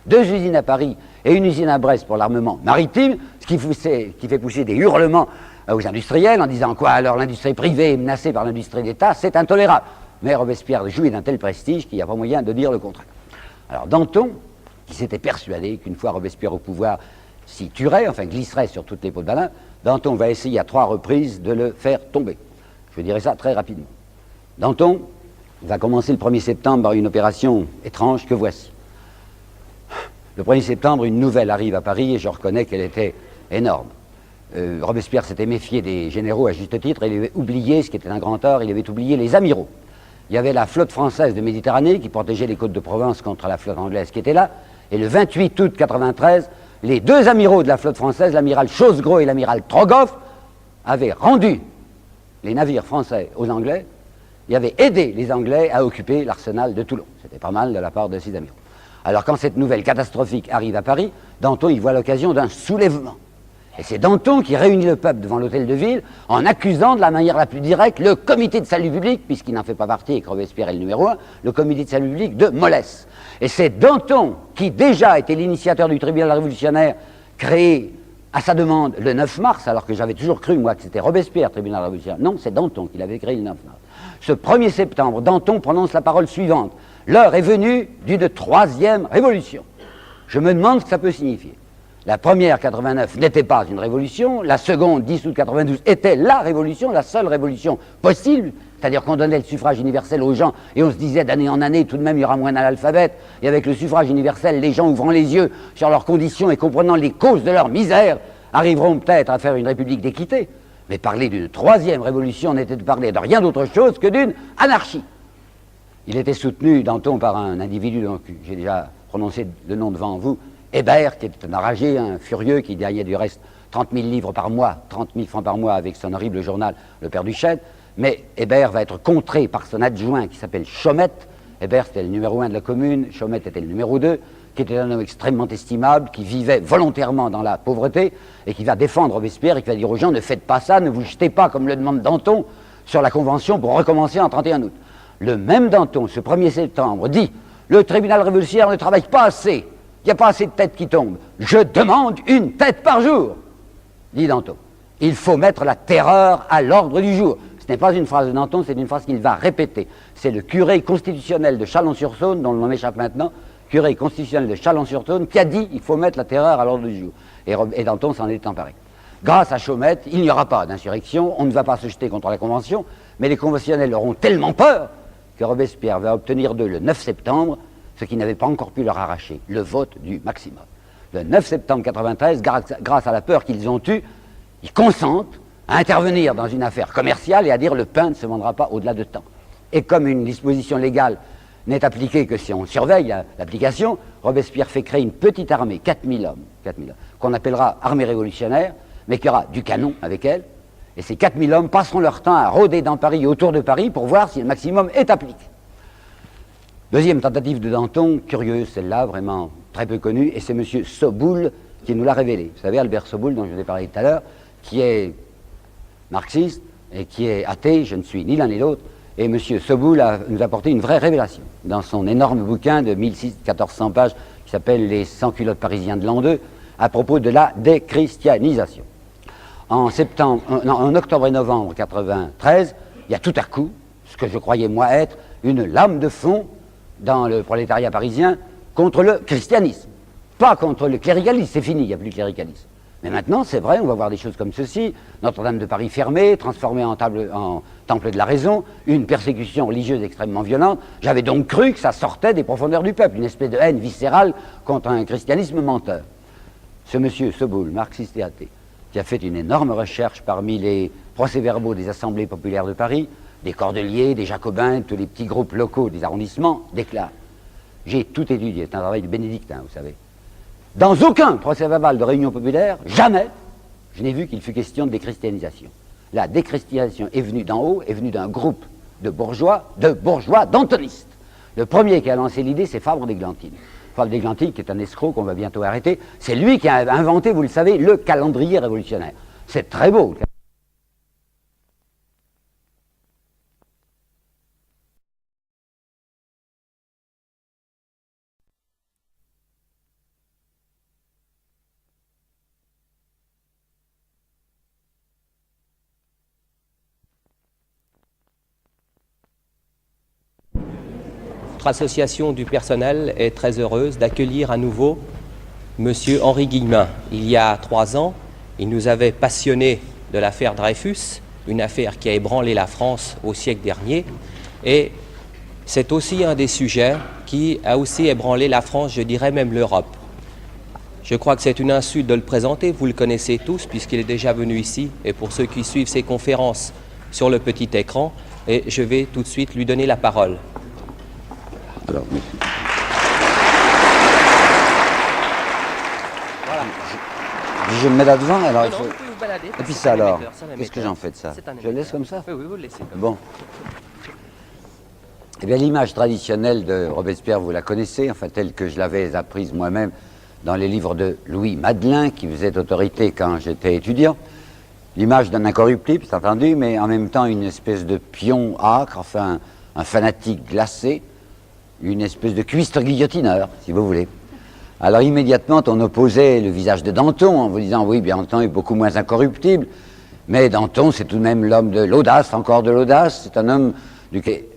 2 usines à Paris et une usine à Brest pour l'armement maritime, ce qui fait pousser des hurlements aux industriels en disant quoi alors l'industrie privée est menacée par l'industrie d'État, c'est intolérable. Mais Robespierre jouit d'un tel prestige qu'il n'y a pas moyen de dire le contraire. Alors Danton, qui s'était persuadé qu'une fois Robespierre au pouvoir s'y tuerait, enfin glisserait sur toutes les peaux de banane, Danton va essayer à 3 reprises de le faire tomber. Je dirais ça très rapidement. Danton va commencer le 1er septembre par une opération étrange que voici. Le 1er septembre, une nouvelle arrive à Paris et je reconnais qu'elle était énorme. Robespierre s'était méfié des généraux à juste titre, et il avait oublié, ce qui était un grand tort, il avait oublié les amiraux. Il y avait la flotte française de Méditerranée qui protégeait les côtes de Provence contre la flotte anglaise qui était là. Et le 28 août 1993, les 2 amiraux de la flotte française, l'amiral Chosgros et l'amiral Trogoff, avaient rendu les navires français aux Anglais et avaient aidé les Anglais à occuper l'arsenal de Toulon. C'était pas mal de la part de ces amiraux. Alors quand cette nouvelle catastrophique arrive à Paris, Danton y voit l'occasion d'un soulèvement. Et c'est Danton qui réunit le peuple devant l'hôtel de ville en accusant de la manière la plus directe le comité de salut public, puisqu'il n'en fait pas partie et que Robespierre est le numéro 1, le comité de salut public de mollesse. Et c'est Danton qui déjà était l'initiateur du tribunal révolutionnaire créé à sa demande le 9 mars, alors que j'avais toujours cru, moi, que c'était Robespierre, tribunal révolutionnaire. Non, c'est Danton qui l'avait créé le 9 mars. Ce 1er septembre, Danton prononce la parole suivante. L'heure est venue d'une 3e révolution. Je me demande ce que ça peut signifier. La première, 89, n'était pas une révolution. La seconde, 10 août 92, était la révolution, la seule révolution possible. C'est-à-dire qu'on donnait le suffrage universel aux gens et on se disait d'année en année, tout de même, il y aura moins d'analphabètes. Et avec le suffrage universel, les gens ouvrant les yeux sur leurs conditions et comprenant les causes de leur misère, arriveront peut-être à faire une république d'équité. Mais parler d'une 3e révolution n'était de parler de rien d'autre chose que d'une anarchie. Il était soutenu, Danton, par un individu dont j'ai déjà prononcé le nom devant vous, Hébert, qui était un enragé, un furieux, qui gagnait du reste 30 000 livres par mois, 30 000 francs par mois avec son horrible journal, Le Père Duchesne. Mais Hébert va être contré par son adjoint qui s'appelle Chaumette. Hébert, c'était le numéro 1 de la commune, Chaumette était le numéro 2, qui était un homme extrêmement estimable, qui vivait volontairement dans la pauvreté, et qui va défendre Robespierre et qui va dire aux gens, ne faites pas ça, ne vous jetez pas, comme le demande Danton, sur la Convention pour recommencer en 31 août. Le même Danton, ce 1er septembre, dit, le tribunal révolutionnaire ne travaille pas assez. Il n'y a pas assez de têtes qui tombent. Je demande une tête par jour, dit Danton. Il faut mettre la terreur à l'ordre du jour. Ce n'est pas une phrase de Danton, c'est une phrase qu'il va répéter. C'est le curé constitutionnel de Chalon-sur-Saône, dont le nom m'échappe maintenant, curé constitutionnel de Chalon-sur-Saône, qui a dit il faut mettre la terreur à l'ordre du jour. Et Danton s'en est emparé. Grâce à Chaumette, il n'y aura pas d'insurrection, on ne va pas se jeter contre la Convention, mais les conventionnels auront tellement peur que Robespierre va obtenir d'eux le 9 septembre ce qui n'avait pas encore pu leur arracher, le vote du maximum. Le 9 septembre 1993, grâce à la peur qu'ils ont eue, ils consentent à intervenir dans une affaire commerciale et à dire le pain ne se vendra pas au-delà de temps. Et comme une disposition légale n'est appliquée que si on surveille l'application, Robespierre fait créer une petite armée, 4000 hommes, qu'on appellera armée révolutionnaire, mais qui aura du canon avec elle, et ces 4000 hommes passeront leur temps à rôder dans Paris et autour de Paris pour voir si le maximum est appliqué. Deuxième tentative de Danton, curieuse celle-là, vraiment très peu connue, et c'est M. Soboul qui nous l'a révélé. Vous savez, Albert Soboul, dont je vous ai parlé tout à l'heure, qui est marxiste et qui est athée, je ne suis ni l'un ni l'autre, et M. Soboul nous a apporté une vraie révélation dans son énorme bouquin de 1400 pages qui s'appelle « Les sans-culottes parisiens de l'an 2 » à propos de la déchristianisation. En octobre et novembre 1993, il y a tout à coup, ce que je croyais moi être, une lame de fond dans le prolétariat parisien contre le christianisme. Pas contre le cléricalisme, c'est fini, il n'y a plus de cléricalisme. Mais maintenant, c'est vrai, on va voir des choses comme ceci, Notre-Dame de Paris fermée, transformée en temple de la raison, une persécution religieuse extrêmement violente. J'avais donc cru que ça sortait des profondeurs du peuple, une espèce de haine viscérale contre un christianisme menteur. Ce monsieur Soboul, marxiste et athée, qui a fait une énorme recherche parmi les procès-verbaux des assemblées populaires de Paris, des Cordeliers, des Jacobins, tous les petits groupes locaux des arrondissements, déclarent. J'ai tout étudié, c'est un travail de bénédictin, vous savez. Dans aucun procès-verbal de réunion populaire, jamais, je n'ai vu qu'il fût question de déchristianisation. La déchristianisation est venue d'en haut, est venue d'un groupe de bourgeois, d'antonistes. Le premier qui a lancé l'idée, c'est Fabre d'Églantine. Fabre d'Églantine, qui est un escroc qu'on va bientôt arrêter, c'est lui qui a inventé, vous le savez, le calendrier révolutionnaire. C'est très beau. Notre association du personnel est très heureuse d'accueillir à nouveau Monsieur Henri Guillemin. Il y a 3 ans, il nous avait passionnés de l'affaire Dreyfus, une affaire qui a ébranlé la France au siècle dernier. Et c'est aussi un des sujets qui a aussi ébranlé la France, je dirais même l'Europe. Je crois que c'est une insulte de le présenter, vous le connaissez tous puisqu'il est déjà venu ici. Et pour ceux qui suivent ses conférences sur le petit écran, et je vais tout de suite lui donner la parole. Alors, Voilà. je me mets là devant, alors il Non, faut... vous pouvez vous balader, Et puis c'est ça un alors, émetteur, c'est un qu'est-ce que émetteur. j'en fais de ça? C'est un Je le laisse émetteur. comme ça? Oui, oui, vous le laissez comme Bon. Eh bien, l'image traditionnelle de Robespierre, vous la connaissez, enfin, telle que je l'avais apprise moi-même dans les livres de Louis Madelin, qui faisait autorité quand j'étais étudiant. L'image d'un incorruptible, c'est entendu, mais en même temps une espèce de pion âcre, enfin, un fanatique glacé, une espèce de cuistre guillotineur, si vous voulez. Alors immédiatement, on opposait le visage de Danton en vous disant, oui, bien Danton est beaucoup moins incorruptible, mais Danton, c'est tout de même l'homme de l'audace, encore de l'audace, c'est un homme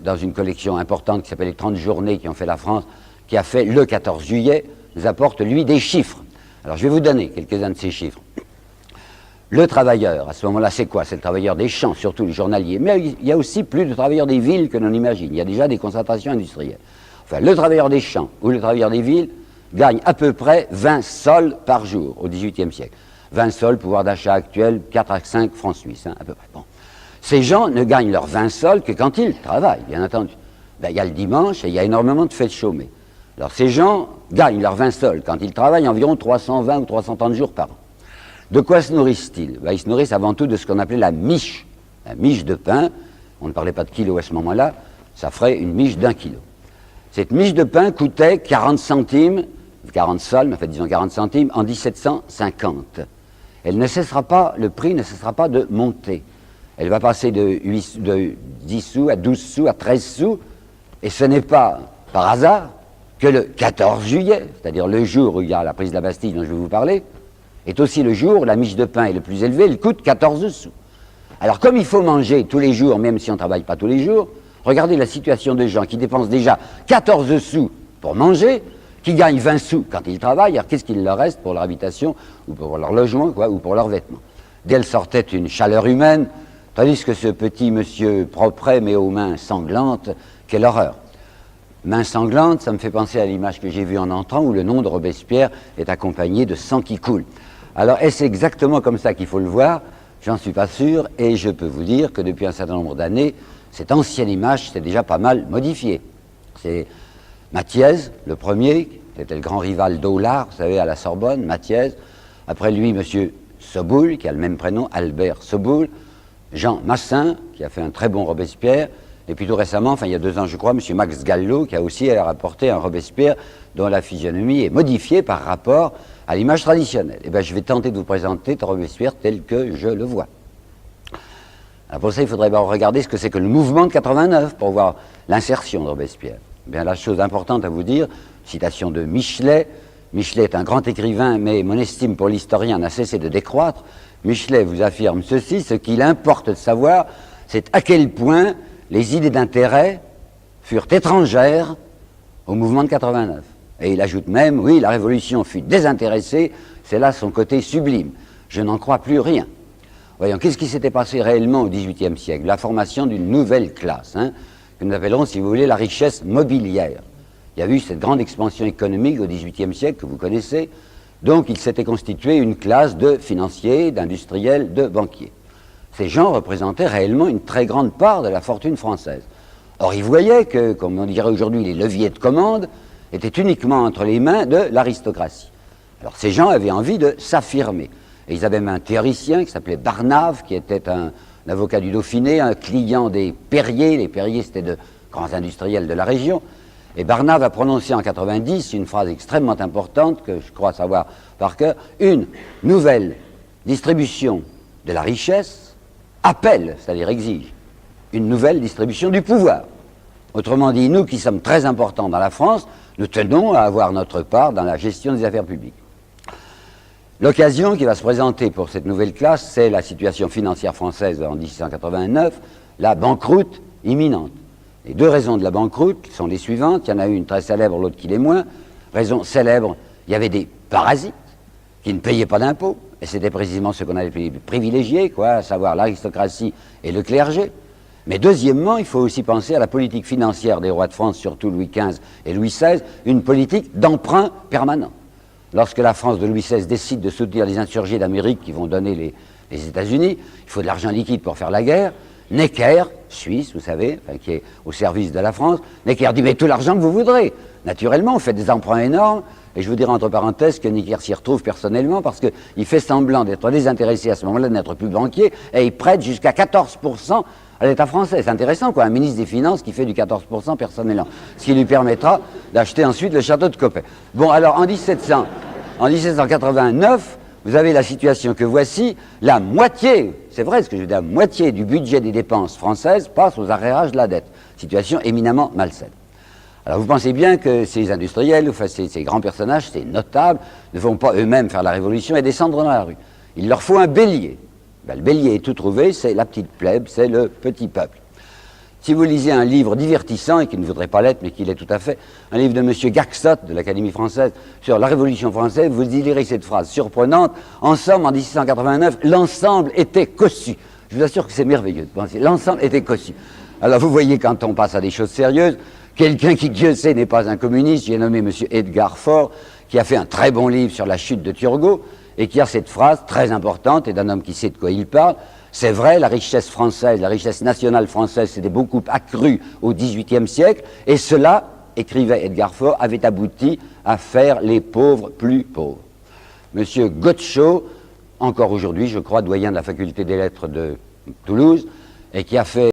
dans une collection importante qui s'appelle les 30 journées qui ont fait la France, qui a fait le 14 juillet, nous apporte, lui, des chiffres. Alors je vais vous donner quelques-uns de ces chiffres. Le travailleur, à ce moment-là, c'est quoi? C'est le travailleur des champs, surtout les journaliers. Mais il y a aussi plus de travailleurs des villes que l'on imagine. Il y a déjà des concentrations industrielles. Enfin, le travailleur des champs ou le travailleur des villes gagne à peu près 20 sols par jour au XVIIIe siècle. 20 sols, pouvoir d'achat actuel, 4 à 5 francs suisses, hein, à peu près. Bon. Ces gens ne gagnent leurs 20 sols que quand ils travaillent, bien entendu. Ben, il y a le dimanche et il y a énormément de fêtes chômées. Alors ces gens gagnent leurs 20 sols quand ils travaillent environ 320 ou 330 jours par an. De quoi se nourrissent-ils? Ben, ils se nourrissent avant tout de ce qu'on appelait la miche de pain. On ne parlait pas de kilos à ce moment-là, ça ferait une miche d'1 kilo. Cette miche de pain coûtait 40 centimes, 40 sols, mais en fait disons 40 centimes, en 1750. Elle ne cessera pas, le prix ne cessera pas de monter. Elle va passer de 10 sous à 12 sous à 13 sous, et ce n'est pas par hasard que le 14 juillet, c'est-à-dire le jour où il y a la prise de la Bastille dont je vais vous parler, est aussi le jour où la miche de pain est le plus élevée, elle coûte 14 sous. Alors comme il faut manger tous les jours, même si on ne travaille pas tous les jours, regardez la situation de gens qui dépensent déjà 14 sous pour manger, qui gagnent 20 sous quand ils travaillent, alors qu'est-ce qu'il leur reste pour leur habitation, ou pour leur logement, quoi, ou pour leurs vêtements? D'elle sortait une chaleur humaine, tandis que ce petit monsieur propre mais aux mains sanglantes, quelle horreur! Mains sanglantes, ça me fait penser à l'image que j'ai vue en entrant, où le nom de Robespierre est accompagné de sang qui coule. Alors, est-ce exactement comme ça qu'il faut le voir? J'en suis pas sûr, et je peux vous dire que depuis un certain nombre d'années, cette ancienne image s'est déjà pas mal modifiée. C'est Mathiez, le premier, qui était le grand rival d'Aulard, vous savez, à la Sorbonne, Mathiez. Après lui, M. Soboul, qui a le même prénom, Albert Soboul. Jean Massin, qui a fait un très bon Robespierre. Et puis tout récemment, enfin il y a 2 ans je crois, M. Max Gallo, qui a aussi rapporté un Robespierre dont la physionomie est modifiée par rapport à l'image traditionnelle. Et bien je vais tenter de vous présenter Robespierre tel que je le vois. Alors pour ça, il faudrait regarder ce que c'est que le mouvement de 89 pour voir l'insertion de Robespierre. Bien, la chose importante à vous dire, citation de Michelet. Michelet est un grand écrivain, mais mon estime pour l'historien n'a cessé de décroître. Michelet vous affirme ceci: ce qu'il importe de savoir, c'est à quel point les idées d'intérêt furent étrangères au mouvement de 89. Et il ajoute même, oui, la Révolution fut désintéressée, c'est là son côté sublime. Je n'en crois plus rien. Voyons, qu'est-ce qui s'était passé réellement au XVIIIe siècle? La formation d'une nouvelle classe, que nous appellerons, si vous voulez, la richesse mobilière. Il y a eu cette grande expansion économique au XVIIIe siècle que vous connaissez, donc il s'était constitué une classe de financiers, d'industriels, de banquiers. ces gens représentaient réellement une très grande part de la fortune française. Or, ils voyaient que, comme on dirait aujourd'hui, les leviers de commande étaient uniquement entre les mains de l'aristocratie. Alors, ces gens avaient envie de s'affirmer. Et ils avaient même un théoricien qui s'appelait Barnave, qui était un avocat du Dauphiné, un client des Perrier. Les Perrier, c'était de grands industriels de la région. Et Barnave a prononcé en 90 une phrase extrêmement importante, que je crois savoir par cœur: une nouvelle distribution de la richesse appelle, c'est-à-dire exige, une nouvelle distribution du pouvoir. Autrement dit, nous qui sommes très importants dans la France, nous tenons à avoir notre part dans la gestion des affaires publiques. L'occasion qui va se présenter pour cette nouvelle classe, c'est la situation financière française en 1789, la banqueroute imminente. Les deux raisons de la banqueroute sont les suivantes. Il y en a une très célèbre, l'autre qui l'est moins. Raison célèbre, il y avait des parasites qui ne payaient pas d'impôts, et c'était précisément ce qu'on avait privilégié, quoi, à savoir l'aristocratie et le clergé. Mais deuxièmement, il faut aussi penser à la politique financière des rois de France, surtout Louis XV et Louis XVI, une politique d'emprunt permanent. Lorsque la France de Louis XVI décide de soutenir les insurgés d'Amérique qui vont donner les États-Unis, il faut de l'argent liquide pour faire la guerre. Necker, Suisse, vous savez, enfin, qui est au service de la France, Necker dit: mais tout l'argent que vous voudrez. Naturellement, on fait des emprunts énormes, et je vous dirai entre parenthèses que Necker s'y retrouve personnellement parce qu'il fait semblant d'être désintéressé à ce moment-là, de n'être plus banquier, et il prête jusqu'à 14% à l'État français. C'est intéressant, quoi, un ministre des Finances qui fait du 14% personnellement, ce qui lui permettra d'acheter ensuite le château de Coppet. Bon, alors en 1789, vous avez la situation que voici: la moitié, c'est vrai ce que je veux dire, la moitié du budget des dépenses françaises passe aux arrérages de la dette. Situation éminemment malsaine. Alors vous pensez bien que ces industriels, enfin ces grands personnages, ces notables, ne vont pas eux-mêmes faire la révolution et descendre dans la rue. Il leur faut un bélier. Ben, le bélier est tout trouvé, c'est la petite plèbe, c'est le petit peuple. Si vous lisez un livre divertissant, et qui ne voudrait pas l'être, mais qui l'est tout à fait, un livre de M. Gaxot, de l'Académie française, sur la Révolution française, vous y lirez cette phrase surprenante: en somme, en 1689, l'ensemble était cossu. Je vous assure que c'est merveilleux de penser. L'ensemble était cossu. Alors vous voyez, quand on passe à des choses sérieuses, quelqu'un qui, Dieu sait, n'est pas un communiste, j'ai nommé M. Edgar Faure, qui a fait un très bon livre sur la chute de Turgot, et qui a cette phrase très importante, et d'un homme qui sait de quoi il parle: c'est vrai, la richesse française, la richesse nationale française s'était beaucoup accrue au XVIIIe siècle, et cela, écrivait Edgar Faure, avait abouti à faire les pauvres plus pauvres. Monsieur Godechaux, encore aujourd'hui, je crois, doyen de la faculté des lettres de Toulouse, et qui a fait